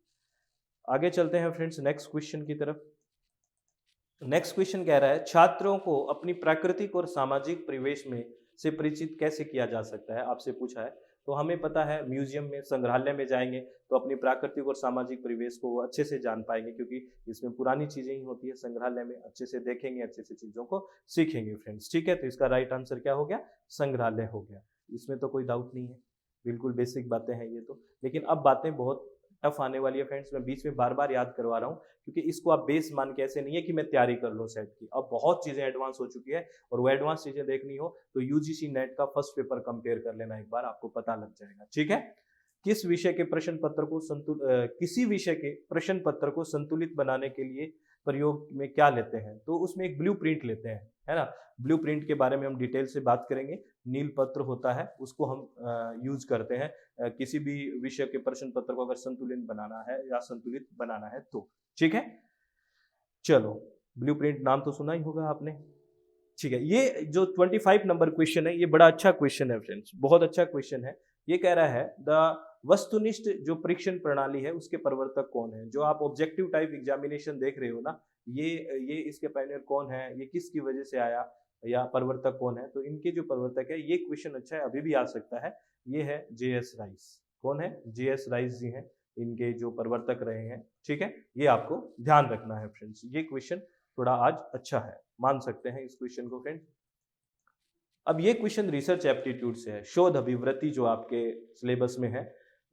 आगे चलते हैं फ्रेंड्स नेक्स्ट क्वेश्चन की तरफ। नेक्स्ट क्वेश्चन कह रहा है छात्रों को अपनी प्राकृतिक और सामाजिक परिवेश में से परिचित कैसे किया जा सकता है, आपसे पूछा है। तो हमें पता है म्यूजियम में, संग्रहालय में जाएंगे तो अपनी प्राकृतिक और सामाजिक परिवेश को वो अच्छे से जान पाएंगे, क्योंकि इसमें पुरानी चीजें ही होती है। संग्रहालय में अच्छे से देखेंगे, अच्छे से चीजों को सीखेंगे फ्रेंड्स। ठीक है, तो इसका राइट आंसर क्या हो गया? संग्रहालय हो गया। इसमें तो कोई डाउट नहीं है, बिल्कुल बेसिक बातें हैं ये तो। लेकिन अब बातें बहुत टफ आने वाली है फ्रेंड्स, मैं बीच में बार बार याद करवा रहा हूँ, क्योंकि इसको आप बेस मान के, ऐसे नहीं है कि मैं तैयारी कर लूँ सेट की। अब बहुत चीजें एडवांस हो चुकी है, और वो एडवांस चीजें देखनी हो तो यूजीसी नेट का फर्स्ट पेपर कंपेयर कर लेना एक बार, आपको पता लग जाएगा। ठीक है, किस विषय के प्रश्न पत्र को किसी विषय के प्रश्न पत्र को संतुलित बनाने के लिए प्रयोग में क्या लेते हैं? तो उसमें एक ब्लूप्रिंट लेते हैं, है ना। ब्लूप्रिंट के बारे में हम डिटेल से बात करेंगे। नील पत्र होता है, उसको हम यूज करते हैं किसी भी विषय के प्रश्न पत्र को अगर संतुलित बनाना है या संतुलित बनाना है तो। ठीक है, चलो, ब्लूप्रिंट नाम तो सुना ही होगा आपने। ठीक है, ये जो 25 नंबर क्वेश्चन है, ये बड़ा अच्छा क्वेश्चन है फ्रेंड्स, बहुत अच्छा क्वेश्चन है। ये कह रहा है द वस्तुनिष्ठ जो परीक्षण प्रणाली है उसके प्रवर्तक कौन है? जो आप ऑब्जेक्टिव टाइप एग्जामिनेशन देख रहे हो ना, ये इसके पायनियर कौन है, ये किसकी वजह से आया, या प्रवर्तक कौन है? तो इनके जो प्रवर्तक है, ये क्वेश्चन अच्छा है, अभी भी आ सकता है। ये है जे.एस. राइस। कौन है? जे.एस. राइस जी हैं, इनके जो प्रवर्तक रहे हैं। ठीक है, ये आपको ध्यान रखना है फ्रेंड्स। ये क्वेश्चन थोड़ा आज अच्छा है, मान सकते हैं इस क्वेश्चन को फ्रेंड्स। अब ये क्वेश्चन रिसर्च एप्टीट्यूड से है, शोध अभिवृत्ति जो आपके सिलेबस में है।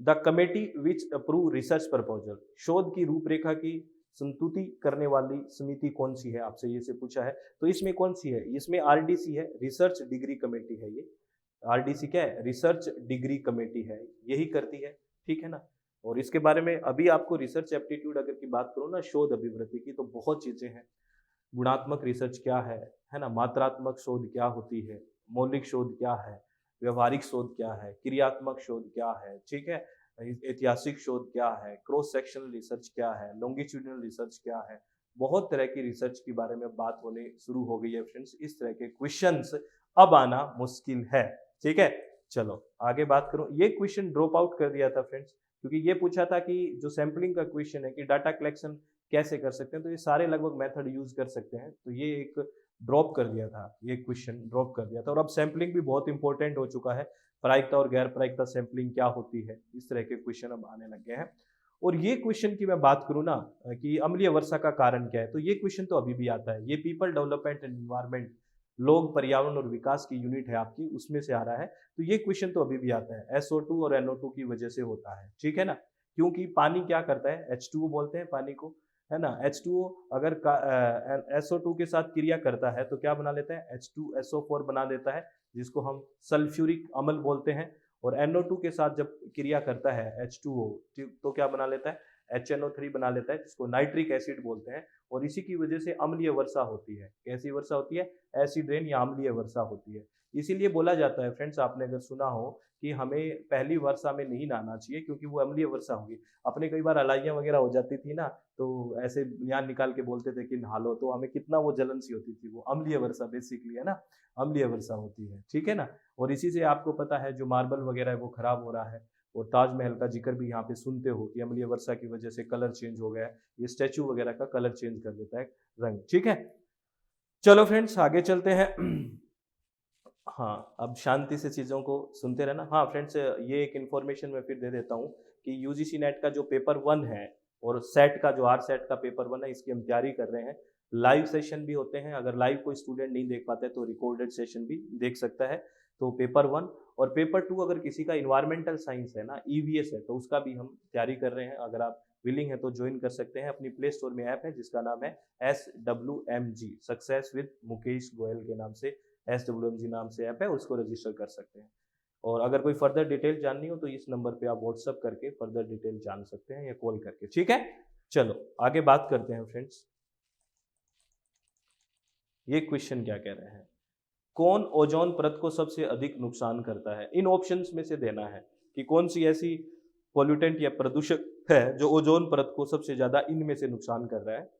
The committee which approve research proposal, शोध की रूपरेखा की संतुति करने वाली समिति कौन सी है, आपसे ये से पूछा है। तो इसमें कौन सी है? इसमें आरडीसी है, रिसर्च डिग्री कमेटी है। ये आरडीसी क्या है? रिसर्च डिग्री कमेटी है, यही करती है। ठीक है ना। और इसके बारे में अभी आपको रिसर्च एप्टीट्यूड अगर की बात करो ना, शोध अभिवृत्ति की, तो बहुत चीजें हैं। गुणात्मक रिसर्च क्या है ना, मात्रात्मक शोध क्या होती है, मौलिक शोध क्या है, व्यवहारिक शोध क्या है, क्रियात्मक शोध क्या है, ठीक है, ऐतिहासिक शोध क्या है, क्रॉस सेक्शनल रिसर्च क्या है, लॉन्गिट्यूडिनल रिसर्च क्या है। बहुत तरह की रिसर्च के बारे में बात होने शुरू हो गई है फ्रेंड्स। इस तरह के क्वेश्चंस अब आना मुश्किल है। ठीक है, चलो आगे बात करूं। ये क्वेश्चन ड्रॉप आउट कर दिया था फ्रेंड्स, क्योंकि ये पूछा था कि जो सैम्पलिंग का क्वेश्चन है कि डाटा कलेक्शन कैसे कर सकते हैं, तो ये सारे लगभग मेथड यूज कर सकते हैं। तो ये एक ड्रॉप कर दिया था, ये क्वेश्चन ड्रॉप कर दिया था। और अब सैम्पलिंग भी बहुत इंपॉर्टेंट हो चुका है। प्रायिकता और गैर प्रायिकता सैम्पलिंग क्या होती है, इस तरह के क्वेश्चन अब आने लग गए हैं। और ये क्वेश्चन की मैं बात करूं ना कि अम्लीय वर्षा का कारण क्या है, तो ये क्वेश्चन तो अभी भी आता है। ये पीपल डेवलपमेंट एंड एनवायरमेंट, लोग पर्यावरण और विकास की यूनिट है आपकी, उसमें से आ रहा है। तो ये क्वेश्चन तो अभी भी आता है, SO2 और NO2 की वजह से होता है। ठीक है ना, क्योंकि पानी क्या करता है, H2O बोलते हैं पानी को, है ना। H2O अगर SO2 के साथ क्रिया करता है तो क्या बना लेता है, H2SO4 बना देता है, जिसको हम सल्फ्यूरिक अम्ल बोलते हैं। और NO2 के साथ जब क्रिया करता है H2O, तो क्या बना लेता है, HNO3 बना लेता है, जिसको नाइट्रिक एसिड बोलते हैं। और इसी की वजह से अम्लीय वर्षा होती है। कैसी वर्षा होती है? एसिड रेन या अम्लीय वर्षा होती है। इसीलिए बोला जाता है फ्रेंड्स, आपने अगर सुना हो कि हमें पहली वर्षा में नहीं नहाना चाहिए, क्योंकि वो अम्लीय वर्षा होगी। अपने कई बार अलाइयाँ वगैरह हो जाती थी ना, तो ऐसे बयान निकाल के बोलते थे कि नहा लो, तो हमें कितना वो जलन सी होती थी। वो अम्लीय वर्षा बेसिकली, है ना, अम्लीय वर्षा होती है। ठीक है ना। और इसी से आपको पता है जो मार्बल वगैरह है वो खराब हो रहा है। और ताजमहल का जिक्र भी यहाँ पे सुनते हो कि अम्लीय वर्षा की वजह से कलर चेंज हो गया है। ये स्टैचू वगैरह का कलर चेंज कर देता है, रंग। ठीक है, चलो फ्रेंड्स आगे चलते हैं। हाँ, अब शांति से चीज़ों को सुनते रहना। हाँ फ्रेंड्स, ये एक इन्फॉर्मेशन मैं फिर दे देता हूँ कि यूजीसी नेट का जो पेपर 1 है और सेट का जो आर सेट का पेपर 1 है, इसकी हम तैयारी कर रहे हैं। लाइव सेशन भी होते हैं, अगर लाइव कोई स्टूडेंट नहीं देख पाते तो रिकॉर्डेड सेशन भी देख सकता है। तो पेपर 1 और पेपर 2 अगर किसी का इन्वायरमेंटल साइंस है ना, EVS है, तो उसका भी हम तैयारी कर रहे हैं। अगर आप विलिंग है तो ज्वाइन कर सकते हैं। अपनी प्ले स्टोर में ऐप है जिसका नाम है SWMG, success with Mukesh Goyal के नाम से SWMG नाम से ऐप है, उसको रजिस्टर कर सकते हैं। और अगर कोई फर्दर डिटेल जाननी हो तो इस नंबर पे आप व्हाट्सअप करके फर्दर डिटेल जान सकते हैं या कॉल करके। ठीक है, चलो आगे बात करते हैं फ्रेंड्स। ये क्वेश्चन क्या कह रहे हैं, कौन ओजोन परत को सबसे अधिक नुकसान करता है? इन ऑप्शंस में से देना है कि कौन सी ऐसी पोल्यूटेंट या प्रदूषक है जो ओजोन परत को सबसे ज्यादा इनमें से नुकसान कर रहा है।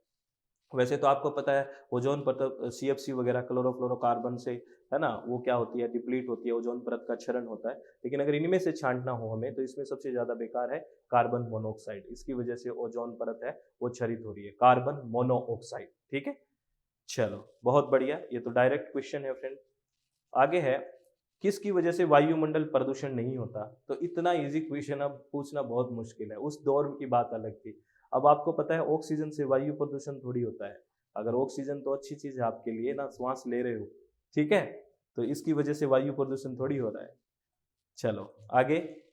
वैसे तो आपको पता है ओजोन परत CFC वगैरह क्लोरोफ्लोरोकार्बन से, है ना, वो क्या होती है, डिप्लीट होती है, ओजोन परत का क्षरण होता है। लेकिन अगर इनमें से छांटना हो हमें तो इसमें सबसे ज्यादा बेकार है कार्बन मोनोऑक्साइड। इसकी वजह से ओजोन परत है वो क्षरित हो रही है, कार्बन मोनोऑक्साइड। ठीक है, चलो बहुत बढ़िया, ये तो डायरेक्ट क्वेश्चन है फ्रेंड। आगे है किसकी वजह से वायुमंडल प्रदूषण नहीं होता? तो इतना इजी क्वेश्चन अब पूछना बहुत मुश्किल है। उस दौर की बात अलग थी। अब आपको पता है ऑक्सीजन से वायु प्रदूषण थोड़ी होता है। अगर ऑक्सीजन तो अच्छी चीज है आपके लिए ना, श्वास ले रहे हो, ठीक है, तो इसकी वजह से वायु प्रदूषण थोड़ी हो रहा है। चलो आगे।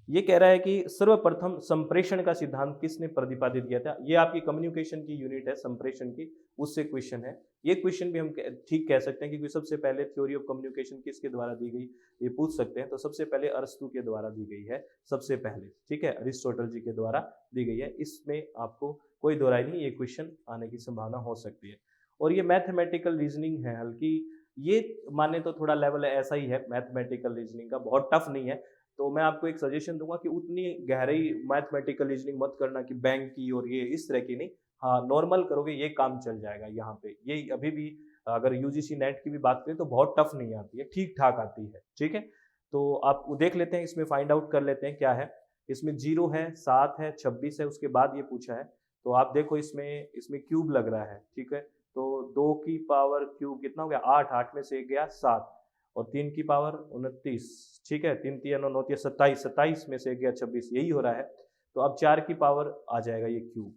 ये कह रहा है कि सर्वप्रथम संप्रेषण का सिद्धांत किसने प्रतिपादित किया था? ये आपकी कम्युनिकेशन की यूनिट है संप्रेषण की, उससे क्वेश्चन है। ये क्वेश्चन भी हम ठीक कह सकते हैं क्योंकि सबसे पहले थ्योरी ऑफ कम्युनिकेशन किसके द्वारा दी गई, ये पूछ सकते हैं। तो सबसे पहले अरस्तु के द्वारा दी गई है, सबसे पहले, ठीक है, अरिस्टोटल जी के द्वारा दी गई है। इसमें आपको कोई दो राय नहीं, ये क्वेश्चन आने की संभावना हो सकती है। और ये मैथमेटिकल रीजनिंग है हल्की, ये माने तो थोड़ा लेवल ऐसा ही है मैथमेटिकल रीजनिंग का, बहुत टफ नहीं है। तो मैं आपको एक सजेशन दूंगा कि उतनी गहराई मैथमेटिकल रीजनिंग मत करना कि बैंक की और ये इस तरह की नहीं। हाँ, नॉर्मल करोगे ये काम चल जाएगा यहाँ पे। ये अभी भी अगर यूजीसी नेट की भी बात करें तो बहुत टफ नहीं आती है, ठीक ठाक आती है, ठीक है। तो आप देख लेते हैं, इसमें फाइंड आउट कर लेते हैं क्या है। इसमें 0 है, 7 है, 26 है, उसके बाद ये पूछा है। तो आप देखो इसमें इसमें क्यूब लग रहा है, ठीक है। तो 2 की पावर क्यूब कितना हो गया? 8, 8 में से एक गया 7, और 3 की पावर 29, ठीक है, 3 3 9 9 27, 27 में से एक गया 26, यही हो रहा है। तो अब 4 की पावर आ जाएगा ये क्यूब,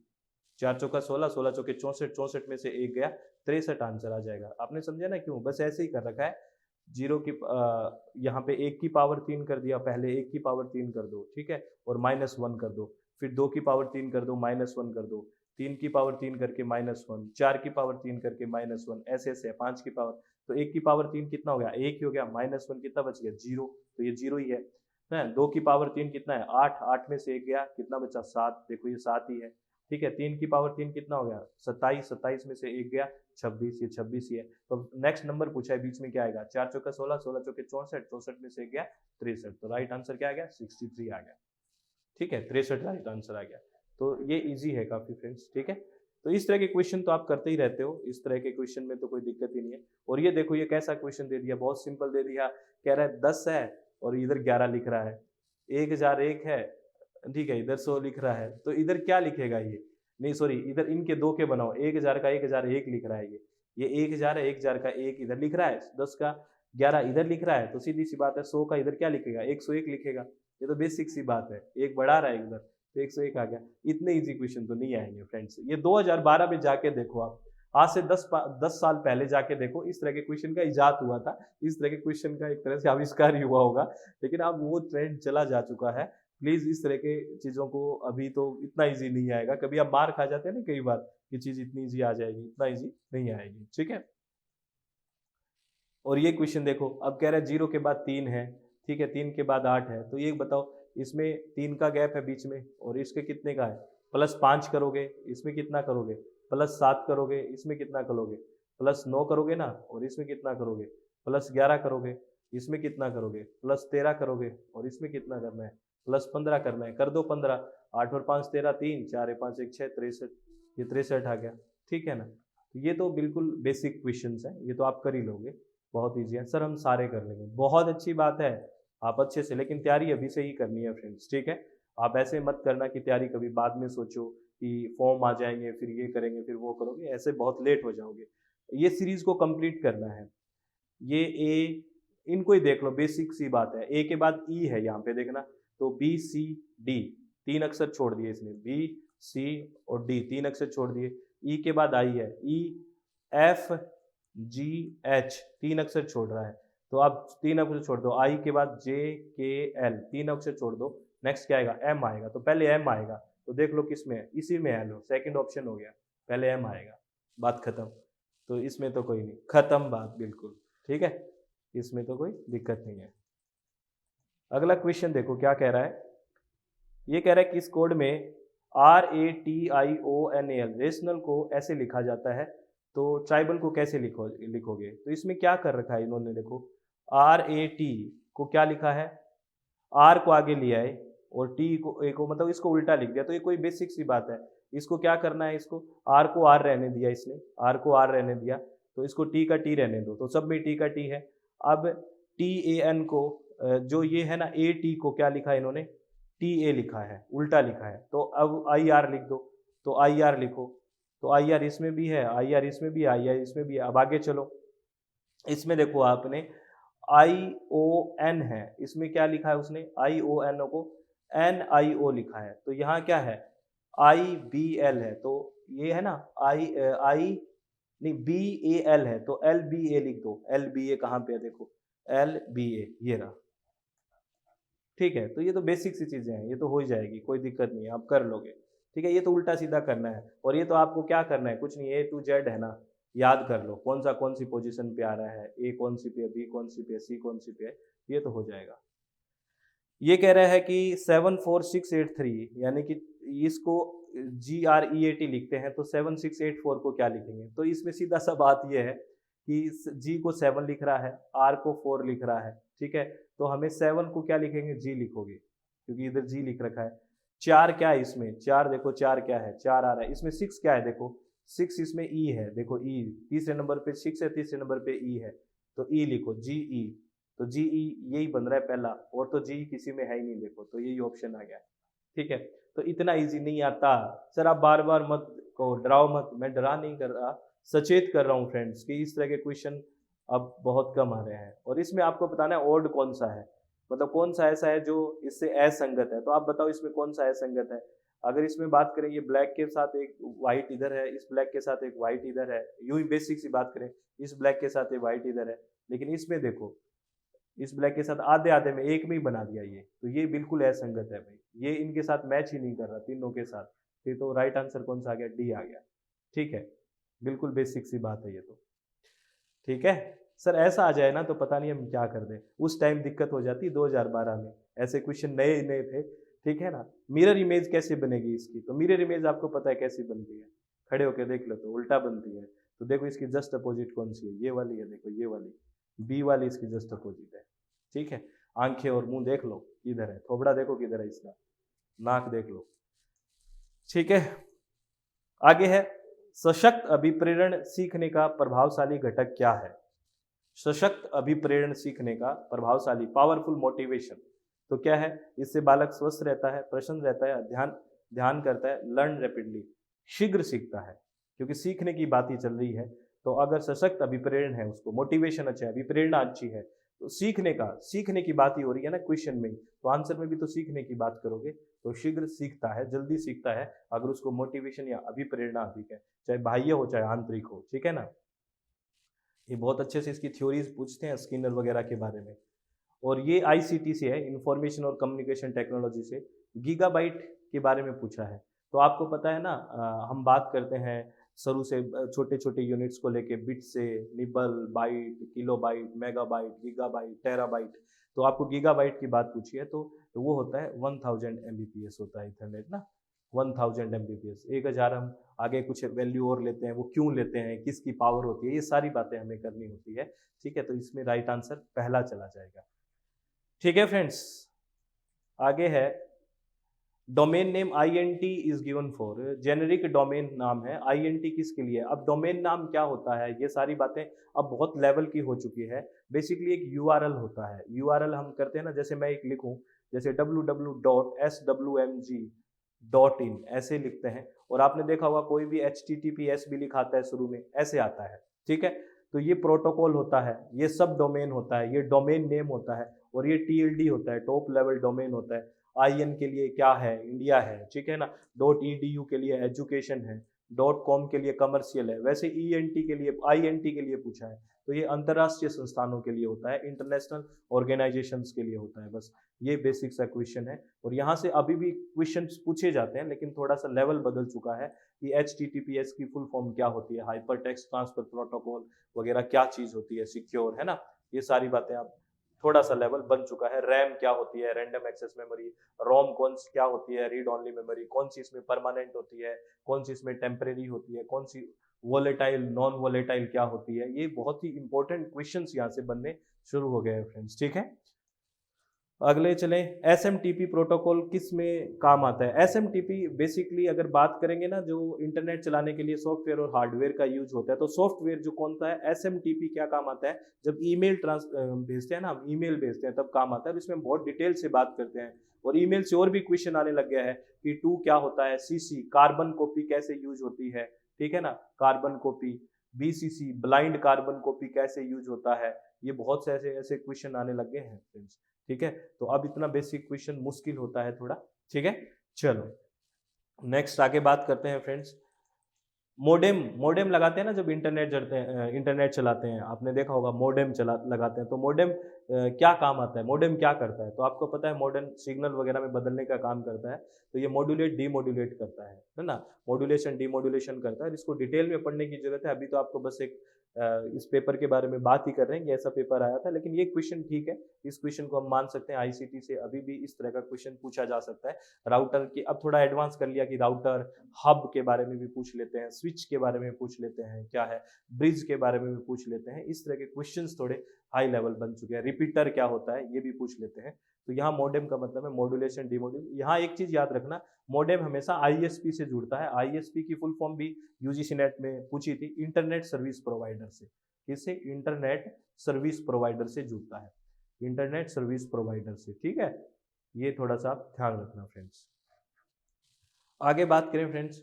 4 चौका 16, 16 चौके 64, 64 में से एक गया 63 आंसर आ जाएगा। आपने समझा ना क्यों? बस ऐसे ही कर रखा है। जीरो की यहाँ पे 1 की पावर 3 कर दिया, पहले 1 की पावर 3 कर दो, ठीक है, और -1 कर दो, फिर 2 की पावर 3 कर दो, -1 कर दो, 3 की पावर 3 करके -1, 4 की पावर 3 करके -1, ऐसे ऐसे है। 5 की पावर, तो 1 की पावर 3 कितना हो गया? 1 ही हो गया, -1 कितना बच गया? 0, तो ये 0 ही है। 2 की पावर 3 कितना है? 8, 8 में से एक गया, कितना बचा? 7, देखो ये 7 ही है, ठीक है। 3 की पावर 3 कितना हो गया? 27, 27 में से एक गया 26, ये 26 ही है। तो नेक्स्ट नंबर पूछा है, बीच में क्या आएगा? 4 चौका 16, 16 चौके 64, 64 में से एक गया 63, तो राइट आंसर क्या आ गया? 63 आ गया, ठीक है, 63 राइट आंसर आ गया। तो ये इजी है काफी फ्रेंड्स, ठीक है। तो इस तरह के क्वेश्चन तो आप करते ही रहते हो, इस तरह के क्वेश्चन में तो कोई दिक्कत ही नहीं है। और ये देखो ये कैसा क्वेश्चन दे दिया, बहुत सिंपल दे दिया। कह रहा है 10 है और इधर 11 लिख रहा है, 1001 है, ठीक है, इधर 100 लिख रहा है, तो इधर क्या लिखेगा ये? नहीं सॉरी, इधर इनके दो के बनाओ, 1000 का 1001 लिख रहा है ये 1000 है, 1000 का 1 इधर लिख रहा है, 10 का 11 इधर लिख रहा है, तो सीधी सी बात है 100 का इधर क्या लिखेगा? 101 लिखेगा। ये तो बेसिक सी बात है, एक बढ़ा रहा है इधर, तो 101 आ गया। इतने इजी क्वेश्चन तो नहीं आएंगे फ्रेंड्स। ये 2012 में जाके देखो आप, आज से 10 साल पहले जाके देखो, इस तरह के क्वेश्चन का इजाद हुआ था, इस तरह के क्वेश्चन का एक तरह से आविष्कार ही हुआ होगा, लेकिन अब वो ट्रेंड चला जा चुका है। प्लीज इस तरह के चीजों को, अभी तो इतना इजी नहीं आएगा। कभी आप मार खा जाते हैं ना कई बार कि चीज इतनी इजी आ जाएगी, इतना इजी नहीं आएगी, ठीक है। और ये क्वेश्चन देखो, अब कह रहा है 0 के बाद 3 है, ठीक है, 3 के बाद 8 है, तो ये बताओ इसमें 3 का गैप है बीच में, और इसके कितने का है? +5 करोगे, इसमें कितना करोगे? +7 करोगे, इसमें कितना करोगे? +9 करोगे ना, और इसमें कितना करोगे? +11 करोगे, इसमें कितना करोगे? +13 करोगे, और इसमें कितना करना है? +15 करना है। कर दो 15, 8 और 5 13, 3 4 5 1 6 63, ये 63 आ गया, ठीक है ना। ये तो बिल्कुल बेसिक क्वेश्चन है, ये तो आप कर ही लोगे, बहुत ईजी है। सर हम सारे कर लेंगे, बहुत अच्छी बात है, आप अच्छे से, लेकिन तैयारी अभी से ही करनी है फ्रेंड्स, ठीक है। आप ऐसे मत करना कि तैयारी कभी बाद में सोचो कि फॉर्म आ जाएंगे फिर ये करेंगे फिर वो करोगे, ऐसे बहुत लेट हो जाओगे। ये सीरीज को कंप्लीट करना है। ये ए, इनको ही देख लो, बेसिक सी बात है। ए के बाद ई है, यहाँ पे देखना, तो बी सी डी, 3 अक्षर छोड़ दिए इसने, बी सी और डी 3 अक्षर छोड़ दिए। ई के बाद आई है, ई एफ जी एच 3 अक्षर छोड़ रहा है, तो आप 3 अक्षर छोड़ दो। आई के बाद जे के एल 3 अक्षर छोड़ दो, नेक्स्ट क्या आएगा? एम आएगा, तो पहले एम आएगा, तो देख लो किस में है, इसी में एल हो, सेकंड ऑप्शन हो गया, पहले एम आएगा, बात खत्म। तो इसमें तो कोई नहीं, खत्म बात बिल्कुल, ठीक है, इसमें तो कोई दिक्कत नहीं है। अगला क्वेश्चन देखो क्या कह रहा है। ये कह रहा है कि इस कोड में RATIONAL रेशनल को ऐसे लिखा जाता है, तो ट्राइबल को कैसे लिखोगे? तो इसमें क्या कर रखा है इन्होंने, देखो RAT को क्या लिखा है, R को आगे लिया है और T को A को, मतलब इसको उल्टा लिख दिया। तो ये कोई बेसिक सी बात है, इसको क्या करना है, इसको R को R रहने दिया, इसने R को R रहने दिया, तो इसको T का T रहने दो, तो सब में T का T है। अब TAN को, जो ये है ना AT को क्या लिखा है इन्होंने? TA लिखा है, उल्टा लिखा है, तो अब IR लिख दो, तो IR लिखो, तो IR इसमें भी है, IR इसमें भी है, IR इसमें भी है। अब आगे चलो, इसमें देखो आपने ION है, इसमें क्या लिखा है उसने, ION को NIO लिखा है, तो यहाँ क्या है IBL है, तो ये है ना आई नहीं BAL है, तो LBA लिख दो। LBA कहाँ पे है, देखो LBA ये रहा, ठीक है। तो ये तो बेसिक सी चीजें हैं, ये तो हो ही जाएगी, कोई दिक्कत नहीं है, आप कर लोगे, ठीक है। ये तो उल्टा सीधा करना है, और ये तो आपको क्या करना है, कुछ नहीं, A to Z है ना, याद कर लो कौन सी पोजीशन पे आ रहा है, A कौन सी पे है, B कौन सी पे है, C कौन सी पे है, ये तो हो जाएगा। ये कह रहा है कि 74683, यानी कि इसको GREAT लिखते हैं, तो 7684 को क्या लिखेंगे, तो इसमें सीधा सा बात ये है कि G को 7 लिख रहा है, R को 4 लिख रहा है, ठीक है। तो हमें 7 को क्या लिखेंगे, G लिखोगे, क्योंकि इधर G लिख रखा है। 4 क्या है इसमें, 4 देखो 4 क्या है, 4 आ रहा है इसमें। 6 क्या है, देखो 6 इसमें E है, देखो E तीसरे नंबर पे 6 है, तीसरे नंबर पे E है, तो E लिखो GE, तो GE यही बन रहा है पहला, और तो G किसी में है ही नहीं, देखो तो यही ऑप्शन आ गया, ठीक है। तो इतना इजी नहीं आता सर, आप बार बार मत को डराओ मत, मैं डरा नहीं कर रहा, सचेत कर रहा हूँ फ्रेंड्स कि इस तरह के क्वेश्चन अब बहुत कम आ रहे हैं, और इसमें आपको बताना है ओड कौन सा है, मतलब कौन सा ऐसा है जो इससे असंगत है, तो आप बताओ इसमें कौन सा असंगत है। अगर इसमें बात करें, ये ब्लैक के साथ एक व्हाइट इधर है, इस ब्लैक के साथ एक व्हाइट इधर है, यूं ही बेसिक सी बात करें, इस ब्लैक के साथ एक व्हाइट इधर है, लेकिन इसमें देखो इस ब्लैक के साथ आधे आधे में एक में ही बना दिया ये, तो ये बिल्कुल असंगत है भाई, ये इनके साथ मैच ही नहीं कर रहा तीनों के साथ, फिर तो राइट आंसर कौन सा आ गया, डी आ गया, ठीक है। बिल्कुल बेसिक सी बात है ये तो, ठीक है। सर ऐसा आ जाए ना तो पता नहीं हम क्या कर दें, उस टाइम दिक्कत हो जाती 2012 में, ऐसे क्वेश्चन नए नए थे, ठीक है ना। मिरर इमेज कैसे बनेगी इसकी, तो मिरर इमेज आपको पता है कैसी बनती है, खड़े होकर देख लो तो उल्टा बनती है, तो देखो इसकी जस्ट अपोजिट कौन सी है, ये वाली है, देखो ये वाली बी वाली इसकी जस्ट अपोजिट है, ठीक है। आंखें और मुंह देख लो किधर है, थोबड़ा देखो किधर है इसका, नाक देख लो, ठीक है। आगे है, सशक्त अभिप्रेरण सीखने का प्रभावशाली घटक क्या है। सशक्त अभिप्रेरण सीखने का प्रभावशाली, पावरफुल मोटिवेशन, तो क्या है, इससे बालक स्वस्थ रहता है, प्रसन्न रहता है, ध्यान ध्यान करता है, लर्न रैपिडली, शीघ्र सीखता है, क्योंकि सीखने की बात ही चल रही है। तो अगर सशक्त अभिप्रेरण है, उसको मोटिवेशन अच्छा है, अभिप्रेरणा अच्छी है, तो सीखने की बात ही हो रही है ना क्वेश्चन में, तो आंसर में भी तो सीखने की बात करोगे, तो शीघ्र सीखता है, जल्दी सीखता है, अगर उसको मोटिवेशन या अभिप्रेरणा अधिक है, चाहे बाह्य हो चाहे आंतरिक हो, ठीक है ना। ये बहुत अच्छे से इसकी थ्योरीज पूछते हैं स्किनर वगैरह के बारे में, और ये ICT से है, इंफॉर्मेशन और कम्युनिकेशन टेक्नोलॉजी से, गीगाबाइट के बारे में पूछा है। तो आपको पता है ना, हम बात करते हैं शुरू से छोटे छोटे यूनिट्स को लेके, बिट से nibble, byte, kilobyte, megabyte, gigabyte, terabyte, तो आपको गीगाबाइट की बात पूछी है, तो वो होता है 1000 MBPS होता है इथरनेट ना, 1000 MBPS, 1000 हम आगे कुछ वैल्यू और लेते हैं, वो क्यों लेते हैं, किसकी पावर होती है, ये सारी बातें हमें करनी होती है, ठीक है। तो इसमें राइट आंसर पहला चला जाएगा, ठीक है फ्रेंड्स। आगे है, domain name INT is given for, generic domain नाम है, INT किसके लिए। अब डोमेन नाम क्या होता है, ये सारी बातें अब बहुत लेवल की हो चुकी है। बेसिकली एक URL होता है, URL हम करते हैं ना, जैसे मैं एक लिखूं, जैसे www.swmg.in ऐसे लिखते हैं, और आपने देखा होगा कोई भी HTTPS भी लिखाता है शुरू में, ऐसे आता है, ठीक है। तो ये प्रोटोकॉल होता है, ये सब डोमेन होता है, ये डोमेन नेम होता है, और ये TLD होता है, टॉप लेवल डोमेन होता है। IN के लिए क्या है, इंडिया है, ठीक है ना। .edu के लिए एजुकेशन है, .com के लिए कमर्शियल है, वैसे ENT के लिए, INT के लिए पूछा है, तो ये अंतर्राष्ट्रीय संस्थानों के लिए होता है, इंटरनेशनल ऑर्गेनाइजेशंस के लिए होता है, बस ये बेसिक सा क्वेश्चन है। और यहाँ से अभी भी क्वेश्चन पूछे जाते हैं, लेकिन थोड़ा सा लेवल बदल चुका है कि HTTPS की फुल फॉर्म क्या होती है, हाइपर टेक्स्ट ट्रांसफर प्रोटोकॉल वगैरह क्या चीज़ होती है, सिक्योर है ना, ये सारी बातें आप, थोड़ा सा लेवल बन चुका है। रैम क्या होती है, रैंडम एक्सेस मेमोरी, रोम कौन सी क्या होती है, रीड ओनली मेमोरी, कौन सी इसमें परमानेंट होती है, कौन सी इसमें टेम्परेरी होती है, कौन सी वोलेटाइल नॉन वोलेटाइल क्या होती है, ये बहुत ही इंपॉर्टेंट क्वेश्चंस यहाँ से बनने शुरू हो गए हैं फ्रेंड्स, ठीक है। अगले चले, SMTP प्रोटोकॉल किस में काम आता है। SMTP बेसिकली अगर बात करेंगे ना, जो इंटरनेट चलाने के लिए सॉफ्टवेयर और हार्डवेयर का यूज होता है, तो सॉफ्टवेयर जो कौन सा है, SMTP क्या काम आता है, जब ईमेल भेजते हैं ना, हम ईमेल भेजते हैं तब काम आता है। इसमें बहुत डिटेल से बात करते हैं, और ईमेल से और भी क्वेश्चन आने लग गया है कि टू क्या होता है, CC कार्बन कॉपी कैसे यूज होती है, ठीक है ना, carbon copy, BCC blind carbon copy कैसे यूज होता है, ये बहुत से ऐसे ऐसे क्वेश्चन आने लग गए हैं फ्रेंड्स। ठीक है, तो अब इतना बेसिक क्वेश्चन मुश्किल होता है थोड़ा। ठीक है, चलो नेक्स्ट आगे बात करते हैं फ्रेंड्स। मोडेम मोडेम लगाते हैं ना जब इंटरनेट जड़ते हैं, इंटरनेट चलाते हैं, आपने देखा होगा मोडेम चला लगाते हैं। तो मोडेम क्या काम आता है, मोडेम क्या करता है, तो आपको पता है मोडेम सिग्नल वगैरह में बदलने का काम करता है। तो ये मॉड्यूलेट डीमॉड्यूलेट करता है ना, मॉड्यूलेशन डीमॉड्यूलेशन करता है। इसको डिटेल में पढ़ने की जरूरत है, अभी तो आपको बस एक इस पेपर के बारे में बात ही कर रहे हैं कि ऐसा पेपर आया था। लेकिन ये क्वेश्चन ठीक है, इस क्वेश्चन को हम मान सकते हैं आईसीटी से अभी भी इस तरह का क्वेश्चन पूछा जा सकता है। राउटर की अब थोड़ा एडवांस कर लिया कि राउटर हब के बारे में भी पूछ लेते हैं, स्विच के बारे में पूछ लेते हैं, क्या है ब्रिज के बारे में भी पूछ लेते हैं। इस तरह के क्वेश्चंस थोड़े हाई लेवल बन चुके हैं। रिपीटर क्या होता है ये भी पूछ लेते हैं। तो यहाँ मॉडेम का मतलब है मॉड्यूलेशन डीमॉड्यूल। यहाँ एक चीज याद रखना, मॉडेम हमेशा आईएसपी से जुड़ता है। आईएसपी की फुल फॉर्म भी यूजीसी नेट में पूछी थी, इंटरनेट सर्विस प्रोवाइडर से। किससे? इंटरनेट सर्विस प्रोवाइडर से जुड़ता है, इंटरनेट सर्विस प्रोवाइडर से। ठीक है, ये थोड़ा सा आप ध्यान रखना फ्रेंड्स। आगे बात करें फ्रेंड्स,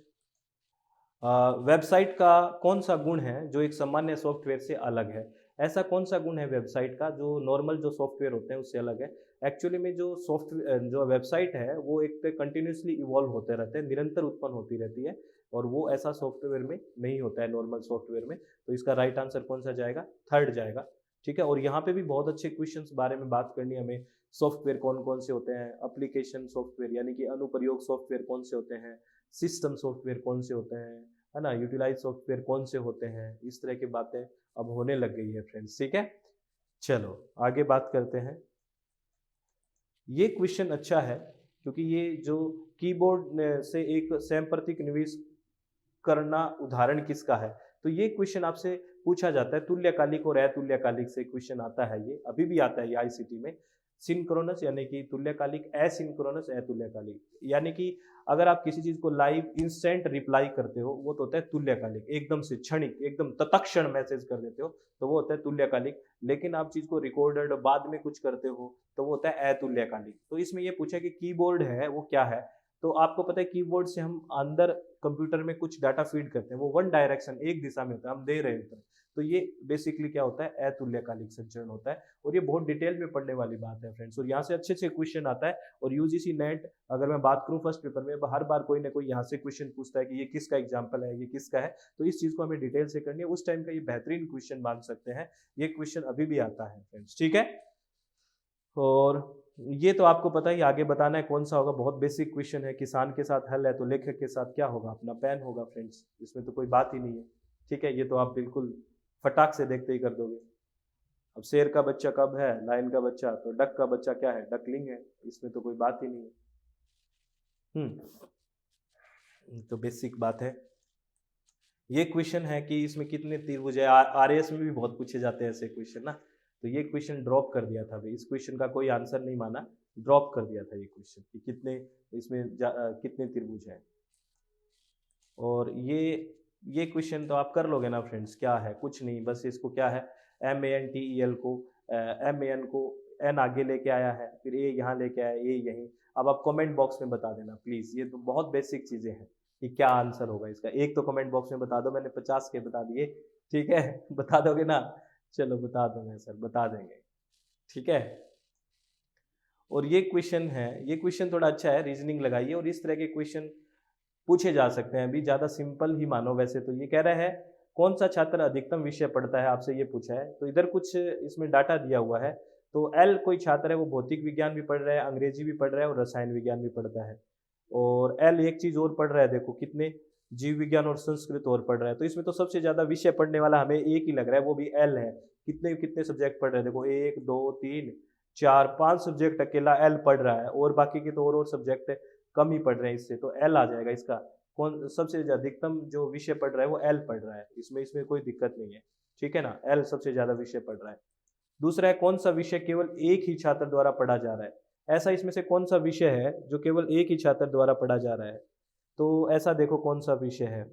वेबसाइट का कौन सा गुण है जो एक सामान्य सॉफ्टवेयर से अलग है? ऐसा कौन सा गुण है वेबसाइट का जो नॉर्मल जो सॉफ्टवेयर होते हैं उससे अलग है? एक्चुअली में जो सॉफ्टवेयर जो वेबसाइट है वो एक पे कंटिन्यूसली इवॉल्व होते रहते हैं, निरंतर उत्पन्न होती रहती है, और वो ऐसा सॉफ्टवेयर में नहीं होता है नॉर्मल सॉफ्टवेयर में। तो इसका राइट आंसर कौन सा जाएगा? थर्ड जाएगा। ठीक है, और यहाँ पे भी बहुत अच्छे क्वेश्चंस बारे में बात करनी है हमें। सॉफ्टवेयर कौन कौन से होते हैं, एप्लीकेशन सॉफ्टवेयर यानी कि अनुप्रयोग सॉफ्टवेयर कौन से होते हैं, सिस्टम सॉफ्टवेयर कौन से होते हैं, है ना, यूटिलाइज सॉफ्टवेयर कौन से होते हैं, इस तरह की बातें अब होने लग गई है फ्रेंड्स। ठीक है, चलो आगे बात करते हैं। ये क्वेश्चन अच्छा है क्योंकि ये जो कीबोर्ड से एक सांप्रतिक निवेश करना उदाहरण किसका है, तो ये क्वेश्चन आपसे पूछा जाता है। तुल्यकालिक और अतुल्यकालिक से क्वेश्चन आता है, ये अभी भी आता है ये आईसीटी में। सिंक्रोनस यानी कि तुल्यकालिक, एसिंक्रोनस अतुल्यकालिक। यानी कि अगर आप किसी चीज को लाइव इंस्टेंट रिप्लाई करते हो वो तो होता है तुल्यकालिक, एकदम से क्षणिक, एकदम तत्क्षण मैसेज कर देते हो तो वो होता है तुल्यकालिक। लेकिन आप चीज को रिकॉर्डेड बाद में कुछ करते हो तो वो होता है अतुल्यकालिक। तो इसमें ये पूछा कि कीबोर्ड है वो क्या है, तो आपको पता है कीबोर्ड से हम अंदर कंप्यूटर में कुछ डाटा फीड करते हैं, वो वन डायरेक्शन एक दिशा में होता है, हम दे रहे हैं। तो ये बेसिकली क्या होता है? अतुल्यकालिक संचरण होता है, और ये बहुत डिटेल में पढ़ने वाली बात है फ्रेंड्स। और यहाँ से अच्छे अच्छे क्वेश्चन आता है। और यूजीसी नेट अगर मैं बात करूँ फर्स्ट पेपर में हर बार कोई ना कोई यहाँ से क्वेश्चन पूछता है कि ये किसका एग्जाम्पल है, ये किसका है। तो इस चीज को हमें डिटेल से करनी है, उस टाइम का ये बेहतरीन क्वेश्चन मान सकते हैं। ये क्वेश्चन अभी भी आता है फ्रेंड्स। ठीक है, और ये तो आपको पता ही, आगे बताना है कौन सा होगा, बहुत बेसिक क्वेश्चन है। किसान के साथ हल है तो लेखक के साथ क्या होगा? अपना पेन होगा फ्रेंड्स, इसमें तो कोई बात ही नहीं है। ठीक है, ये तो आप बिल्कुल फटाक से देखते ही कर दोगे। अब शेर का बच्चा कब है? लायन का बच्चा। तो डक का बच्चा क्या है? डकलिंग है, इसमें तो कोई बात ही नहीं है। तो बेसिक बात है। ये क्वेश्चन है कि इसमें कितने त्रिभुज है, आरएएस में भी बहुत पूछे जाते हैं ऐसे क्वेश्चन ना। तो ये क्वेश्चन ड्रॉप कर दिया था भाई, इस क्वेश्चन का कोई आंसर नहीं माना, ड्रॉप कर दिया था ये क्वेश्चन कि कितने इसमें कितने त्रिभुज हैं। और ये क्वेश्चन तो आप कर लोगे ना फ्रेंड्स, क्या है? कुछ नहीं, बस इसको क्या है, MANTEL को MAN को N आगे लेके आया है, फिर A यहाँ लेके आया, A यहीं। अब आप कमेंट बॉक्स में बता देना प्लीज, ये तो बहुत बेसिक चीजें हैं कि क्या आंसर होगा इसका। एक तो कमेंट बॉक्स में बता दो, मैंने 50 के बता दिए। ठीक है बता दोगे ना? चलो बता दूंगा सर, बता देंगे। ठीक है, और ये क्वेश्चन है, ये क्वेश्चन थोड़ा अच्छा है, रीजनिंग लगाइए। और इस तरह के क्वेश्चन पूछे जा सकते हैं, अभी ज्यादा सिंपल ही मानो वैसे तो। ये कह रहा है कौन सा छात्र अधिकतम विषय पढ़ता है, आपसे ये पूछा है। तो इधर कुछ इसमें डाटा दिया हुआ है। तो एल कोई छात्र है वो भौतिक विज्ञान भी पढ़ रहा है, अंग्रेजी भी पढ़ रहा है और रसायन विज्ञान भी पढ़ता है। और एल एक चीज और पढ़ रहा है, देखो कितने, जीव विज्ञान और संस्कृत और पढ़ रहा है। तो इसमें तो सबसे ज्यादा विषय पढ़ने वाला हमें एक ही लग रहा है, वो भी एल है। कितने कितने सब्जेक्ट पढ़ रहे हैं देखो, 1 2 3 4 5 सब्जेक्ट अकेला एल पढ़ रहा है, और बाकी के तो और सब्जेक्ट कम ही पढ़ रहे हैं इससे। तो एल आ जाएगा इसका। कौन सबसे ज्यादा अधिकतम जो विषय पढ़ रहा है वो एल पढ़ रहा है, इसमें इसमें कोई दिक्कत नहीं है। ठीक है ना, एल सबसे ज्यादा विषय पढ़ रहा है। दूसरा है कौन सा विषय केवल एक ही छात्र द्वारा पढ़ा जा रहा है। ऐसा इसमें से कौन सा विषय है जो केवल एक ही छात्र द्वारा पढ़ा जा रहा है? तो ऐसा देखो कौन सा विषय है,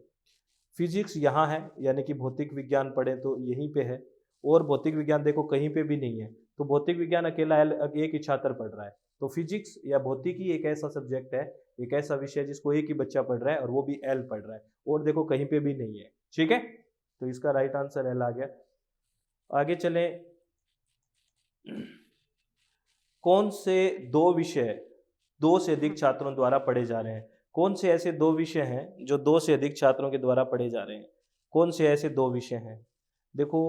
फिजिक्स यहाँ है, यानी कि भौतिक विज्ञान पढ़े तो यहीं पे है। और भौतिक विज्ञान देखो कहीं पे भी नहीं है, तो भौतिक विज्ञान अकेला एक ही छात्र पढ़ रहा है। तो फिजिक्स या भौतिकी एक ऐसा सब्जेक्ट है, एक ऐसा विषय जिसको एक ही बच्चा पढ़ रहा है और वो भी एल पढ़ रहा है, और देखो कहीं पे भी नहीं है। ठीक है, तो इसका राइट आंसर एल आ गया। आगे चले, कौन से दो विषय दो से अधिक छात्रों द्वारा पढ़े जा रहे हैं? कौन से ऐसे दो विषय हैं जो दो से अधिक छात्रों के द्वारा पढ़े जा रहे हैं? कौन से ऐसे दो विषय हैं? देखो,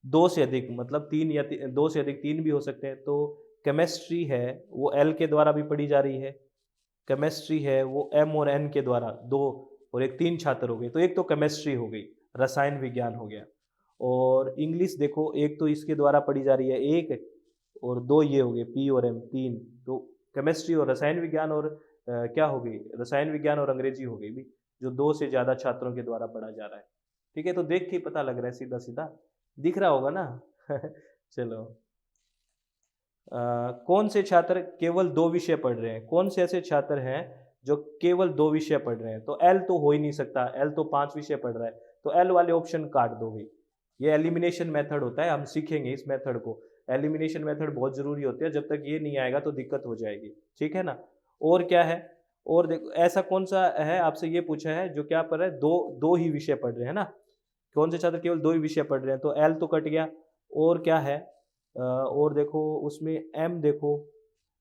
दो से अधिक मतलब तीन या दो से अधिक तीन भी हो सकते हैं। तो केमिस्ट्री है वो एल के द्वारा भी पढ़ी जा रही है, केमिस्ट्री है वो एम और एन के द्वारा, दो और एक, तीन छात्र हो गए। तो एक तो केमिस्ट्री हो गई, रसायन विज्ञान हो गया। और इंग्लिश देखो, एक तो इसके द्वारा पढ़ी जा रही है एक, और दो ये हो गए पी और एम, तीन। तो केमिस्ट्री और रसायन विज्ञान और क्या हो गई, रसायन विज्ञान और अंग्रेजी हो गई भी, जो दो से ज़्यादा छात्रों के द्वारा पढ़ा जा रहा है। ठीक है, तो देख के पता लग रहा है, सीधा सीधा दिख रहा होगा ना। चलो, कौन से छात्र केवल दो विषय पढ़ रहे हैं? कौन से ऐसे छात्र हैं जो केवल दो विषय पढ़ रहे हैं? तो एल तो हो ही नहीं सकता, एल तो 5 विषय पढ़ रहा है, तो एल वाले ऑप्शन काट दो भाई। ये एलिमिनेशन मेथड होता है, हम सीखेंगे इस मेथड को। एलिमिनेशन मेथड बहुत जरूरी होती है, जब तक ये नहीं आएगा तो दिक्कत हो जाएगी। ठीक है ना। और क्या है, और देखो ऐसा कौन सा है, आपसे ये पूछा है जो क्या पढ़ रहा है, दो दो ही विषय पढ़ रहे हैं ना। कौन से छात्र केवल दो ही विषय पढ़ रहे हैं? तो एल तो कट गया। और क्या है, और देखो उसमें एम, देखो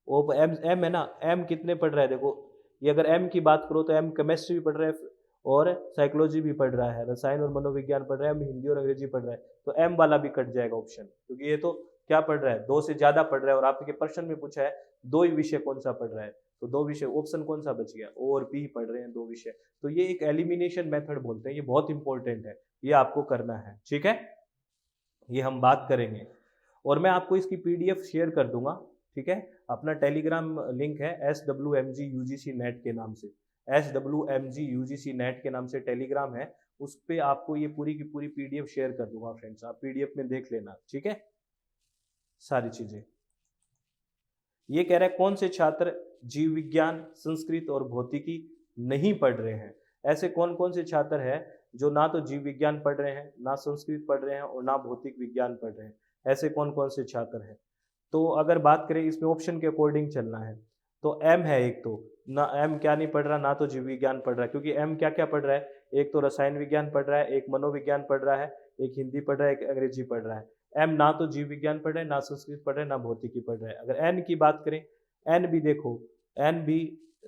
वो एम एम है ना, एम कितने पढ़ रहा है? देखो ये अगर एम की बात करो तो एम केमिस्ट्री भी पढ़ रहा है और साइकोलॉजी भी पढ़ रहा है, रसायन और मनोविज्ञान पढ़ रहा है, हिंदी और अंग्रेजी पढ़ रहा है। तो एम वाला भी कट जाएगा ऑप्शन, क्योंकि ये तो क्या पढ़ रहा है, दो से ज्यादा पढ़ रहा है। और आपके प्रश्न में पूछा है दो ही विषय कौन सा पढ़ रहा है, तो दो विषय, ऑप्शन कौन सा बच गया, ओ और बी पढ़ रहे हैं दो विषय। तो ये एक एलिमिनेशन मेथड बोलते हैं, ये बहुत इंपॉर्टेंट है, ये आपको करना है। ठीक है, ये हम बात करेंगे और मैं आपको इसकी पीडीएफ शेयर कर दूंगा। ठीक है, अपना टेलीग्राम लिंक है SWMG UGC नेट के नाम से, SWMG UGC नेट के नाम से टेलीग्राम है, उस पर आपको ये पूरी की पूरी पीडीएफ शेयर कर दूंगा फ्रेंड्स, आप पीडीएफ में देख लेना। ठीक है, सारी चीजें। ये कह रहा है कौन से छात्र जीव विज्ञान, संस्कृत और भौतिकी नहीं पढ़ रहे हैं? ऐसे कौन कौन से छात्र हैं जो ना तो जीव विज्ञान पढ़ रहे हैं, ना संस्कृत पढ़ रहे हैं और ना भौतिक विज्ञान पढ़ रहे हैं? ऐसे कौन कौन से छात्र हैं? तो अगर बात करें इसमें ऑप्शन के अकॉर्डिंग चलना है, तो एम है एक, तो ना एम क्या नहीं पढ़ रहा, ना तो जीव विज्ञान पढ़ रहा है, क्योंकि एम क्या क्या पढ़ रहा है, एक तो रसायन विज्ञान पढ़ रहा है, एक मनोविज्ञान पढ़ रहा है, एक हिंदी पढ़ रहा है, एक अंग्रेजी पढ़ रहा है। एम ना तो जीव विज्ञान पढ़ रहा है, ना संस्कृत पढ़ रहा है, ना भौतिकी पढ़ रहा है। अगर एन की बात करें, एन भी देखो, एन भी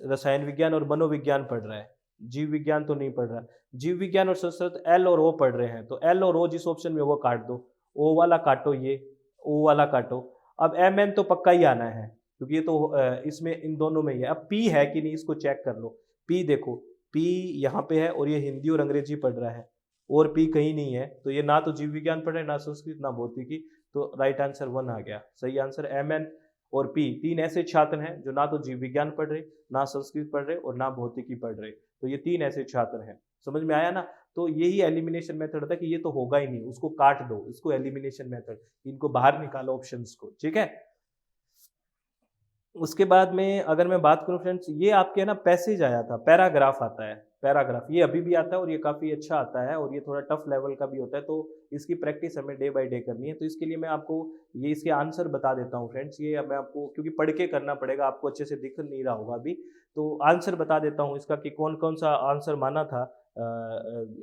रसायन विज्ञान और मनोविज्ञान पढ़ रहा है, जीव विज्ञान तो नहीं पढ़ रहा। जीव विज्ञान और संस्कृत एल और ओ पढ़ रहे हैं, तो एल और ओ जिस ऑप्शन में वो काट दो, ओ वाला काटो, ये ओ वाला काटो। अब एम एन तो पक्का ही आना है, क्योंकि ये तो इसमें इन दोनों में ही है। अब पी है कि नहीं इसको चेक कर लो। पी देखो, पी यहाँ पे है और ये हिंदी और अंग्रेजी पढ़ रहा है, और पी कहीं नहीं है, तो ये ना तो जीव विज्ञान पढ़ रहे, ना संस्कृत, ना भौतिकी। तो राइट आंसर 1 आ गया। सही आंसर एम एन और पी, तीन ऐसे छात्र हैं जो ना तो जीव विज्ञान पढ़ रहे, ना संस्कृत पढ़ रहे और ना भौतिकी पढ़ रहे। तो ये तीन ऐसे छात्र हैं। समझ में आया ना। तो यही एलिमिनेशन मेथड होता है कि ये तो होगा ही नहीं, उसको काट दो, इसको एलिमिनेशन मेथड, इनको बाहर निकालो ऑप्शंस को। ठीक है, उसके बाद में अगर मैं बात करूं फ्रेंड्स, ये आपके ना पैसेज आया था, पैराग्राफ आता है, पैराग्राफ ये अभी भी आता है और ये काफ़ी अच्छा आता है और ये थोड़ा टफ लेवल का भी होता है, तो इसकी प्रैक्टिस हमें डे बाय डे करनी है। तो इसके लिए मैं आपको ये इसके आंसर बता देता हूँ फ्रेंड्स। ये मैं आपको क्योंकि पढ़ के करना पड़ेगा, आपको अच्छे से दिख नहीं रहा होगा अभी, तो आंसर बता देता हूँ इसका कि कौन कौन सा आंसर माना था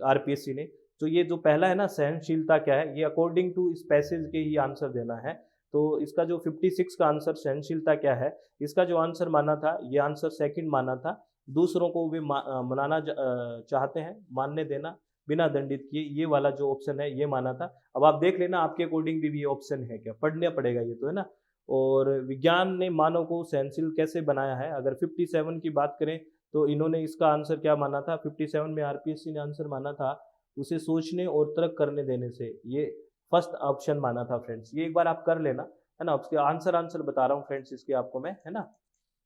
आरपीएससी ने। तो ये जो पहला है ना, सहनशीलता क्या है, ये अकॉर्डिंग टू इस पैसेज के ही आंसर देना है। तो इसका जो 56 का आंसर सहनशीलता क्या है, इसका जो आंसर माना था, ये आंसर सेकंड माना था। दूसरों को वे मनाना चाहते हैं, मानने देना बिना दंडित किए, ये वाला जो ऑप्शन है ये माना था। अब आप देख लेना आपके अकॉर्डिंग भी ये ऑप्शन है क्या, पढ़ना पड़ेगा ये तो, है ना। और विज्ञान ने मानव को सहनशील कैसे बनाया है, अगर 57 की बात करें तो इन्होंने इसका आंसर क्या माना था, 57 में आरपीएससी ने आंसर माना था, उसे सोचने और तर्क करने देने से, ये फर्स्ट ऑप्शन माना था फ्रेंड्स। ये एक बार आप कर लेना, है ना। उसके आंसर बता रहा हूँ फ्रेंड्स इसके आपको मैं, है ना।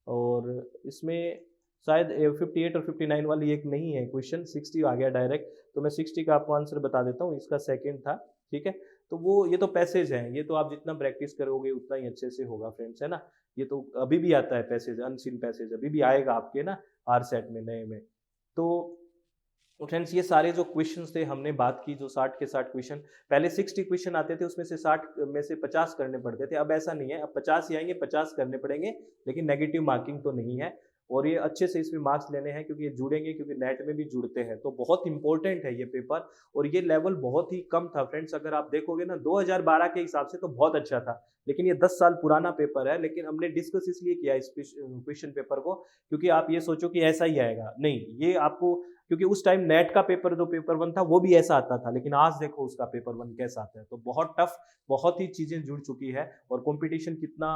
और इसमें शायद 58 और 59 वाली एक नहीं है क्वेश्चन, 60 आ गया डायरेक्ट, तो मैं 60 का आपको आंसर बता देता हूँ, इसका सेकंड था। ठीक है, तो वो ये तो पैसेज है, ये तो आप जितना प्रैक्टिस करोगे उतना ही अच्छे से होगा फ्रेंड्स, है ना। ये तो अभी भी आता है पैसेज, अनसीन पैसेज अभी भी आएगा आपके ना आर सेट में, नए में। तो फ्रेंड्स ये सारे जो क्वेश्चंस थे हमने बात की, जो 60 के 60 क्वेश्चन, पहले 60 क्वेश्चन आते थे, उसमें से 60 में से 50 करने पड़ते थे। अब ऐसा नहीं है, अब 50 ही आएंगे, 50 करने पड़ेंगे, लेकिन नेगेटिव मार्किंग तो नहीं है। और ये अच्छे से इसमें मार्क्स लेने हैं क्योंकि ये जुड़ेंगे, क्योंकि नेट में भी जुड़ते हैं, तो बहुत इंपॉर्टेंट है ये पेपर। और ये लेवल बहुत ही कम था फ्रेंड्स, अगर आप देखोगे ना 2012 के हिसाब से तो बहुत अच्छा था, लेकिन ये 10 साल पुराना पेपर है। लेकिन हमने डिस्कस इसलिए किया इस क्वेश्चन पेपर को, क्योंकि आप ये सोचो कि ऐसा ही आएगा, नहीं, ये आपको, क्योंकि उस टाइम नेट का पेपर जो पेपर वन था वो भी ऐसा आता था, लेकिन आज देखो उसका पेपर वन कैसा आता है, तो बहुत टफ, बहुत ही चीजें जुड़ चुकी है। और कंपटीशन कितना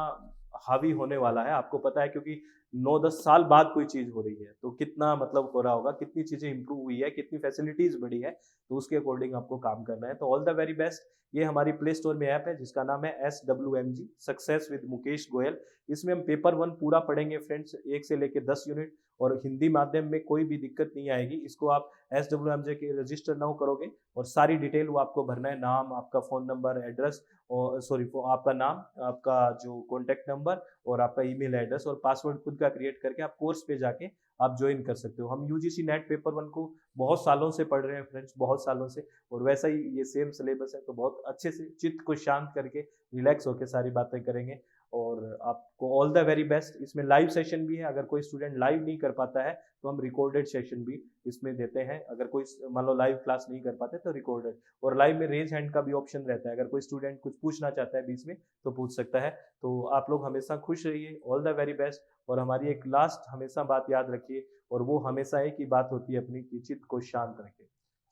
हावी होने वाला है आपको पता है, क्योंकि 9-10 साल बाद कोई चीज हो रही है, तो कितना मतलब हो रहा होगा, कितनी चीजें इंप्रूव हुई है, कितनी फैसिलिटीज बढ़ी है, तो उसके अकॉर्डिंग आपको काम करना है। तो ऑल द वेरी बेस्ट। ये हमारी प्ले स्टोर में ऐप है जिसका नाम है SWMG, success with Mukesh Goyal. इसमें हम पेपर वन पूरा पढ़ेंगे फ्रेंड्स, 1 से लेके 10 यूनिट, और हिंदी माध्यम में कोई भी दिक्कत नहीं आएगी। इसको आप SWMG के रजिस्टर नाउ करोगे और सारी डिटेल वो आपको भरना है, नाम, आपका फ़ोन नंबर, एड्रेस, और सॉरी आपका नाम, आपका जो कॉन्टैक्ट नंबर, और आपका ईमेल एड्रेस, और पासवर्ड खुद का क्रिएट करके आप कोर्स पे जाके आप ज्वाइन कर सकते हो। हम यूजीसी नेट पेपर वन को बहुत सालों से पढ़ रहे हैं फ्रेंड्स, बहुत सालों से, और वैसा ही ये सेम सिलेबस है, तो बहुत अच्छे से चित्त को शांत करके रिलैक्स होकर सारी बातें करेंगे। और आपको ऑल द वेरी बेस्ट। इसमें लाइव सेशन भी है, अगर कोई स्टूडेंट लाइव नहीं कर पाता है तो हम रिकॉर्डेड सेशन भी इसमें देते हैं। अगर कोई मान लो लाइव क्लास नहीं कर पाते तो रिकॉर्डेड, और लाइव में रेज हैंड का भी ऑप्शन रहता है, अगर कोई स्टूडेंट कुछ पूछना चाहता है बीच में तो पूछ सकता है। तो आप लोग हमेशा खुश रहिए, ऑल द वेरी बेस्ट। और हमारी एक लास्ट हमेशा बात याद रखिए, और वो हमेशा एक ही बात होती है अपनी, कि चित्त को शांत रखें,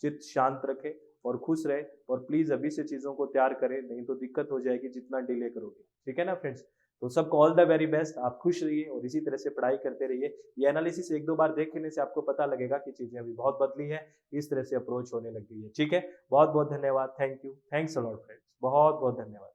चित्त शांत रखें और खुश रहे। और प्लीज अभी से चीजों को तैयार करें, नहीं तो दिक्कत हो जाएगी जितना डिले करोगे, ठीक है ना फ्रेंड्स। तो सबको ऑल द वेरी बेस्ट, आप खुश रहिए और इसी तरह से पढ़ाई करते रहिए। ये एनालिसिस 1-2 बार देखने से आपको पता लगेगा कि चीजें अभी बहुत बदली है, इस तरह से अप्रोच होने लग गई है, ठीक है। बहुत बहुत धन्यवाद, thank you, thanks a lot friends, बहुत बहुत धन्यवाद।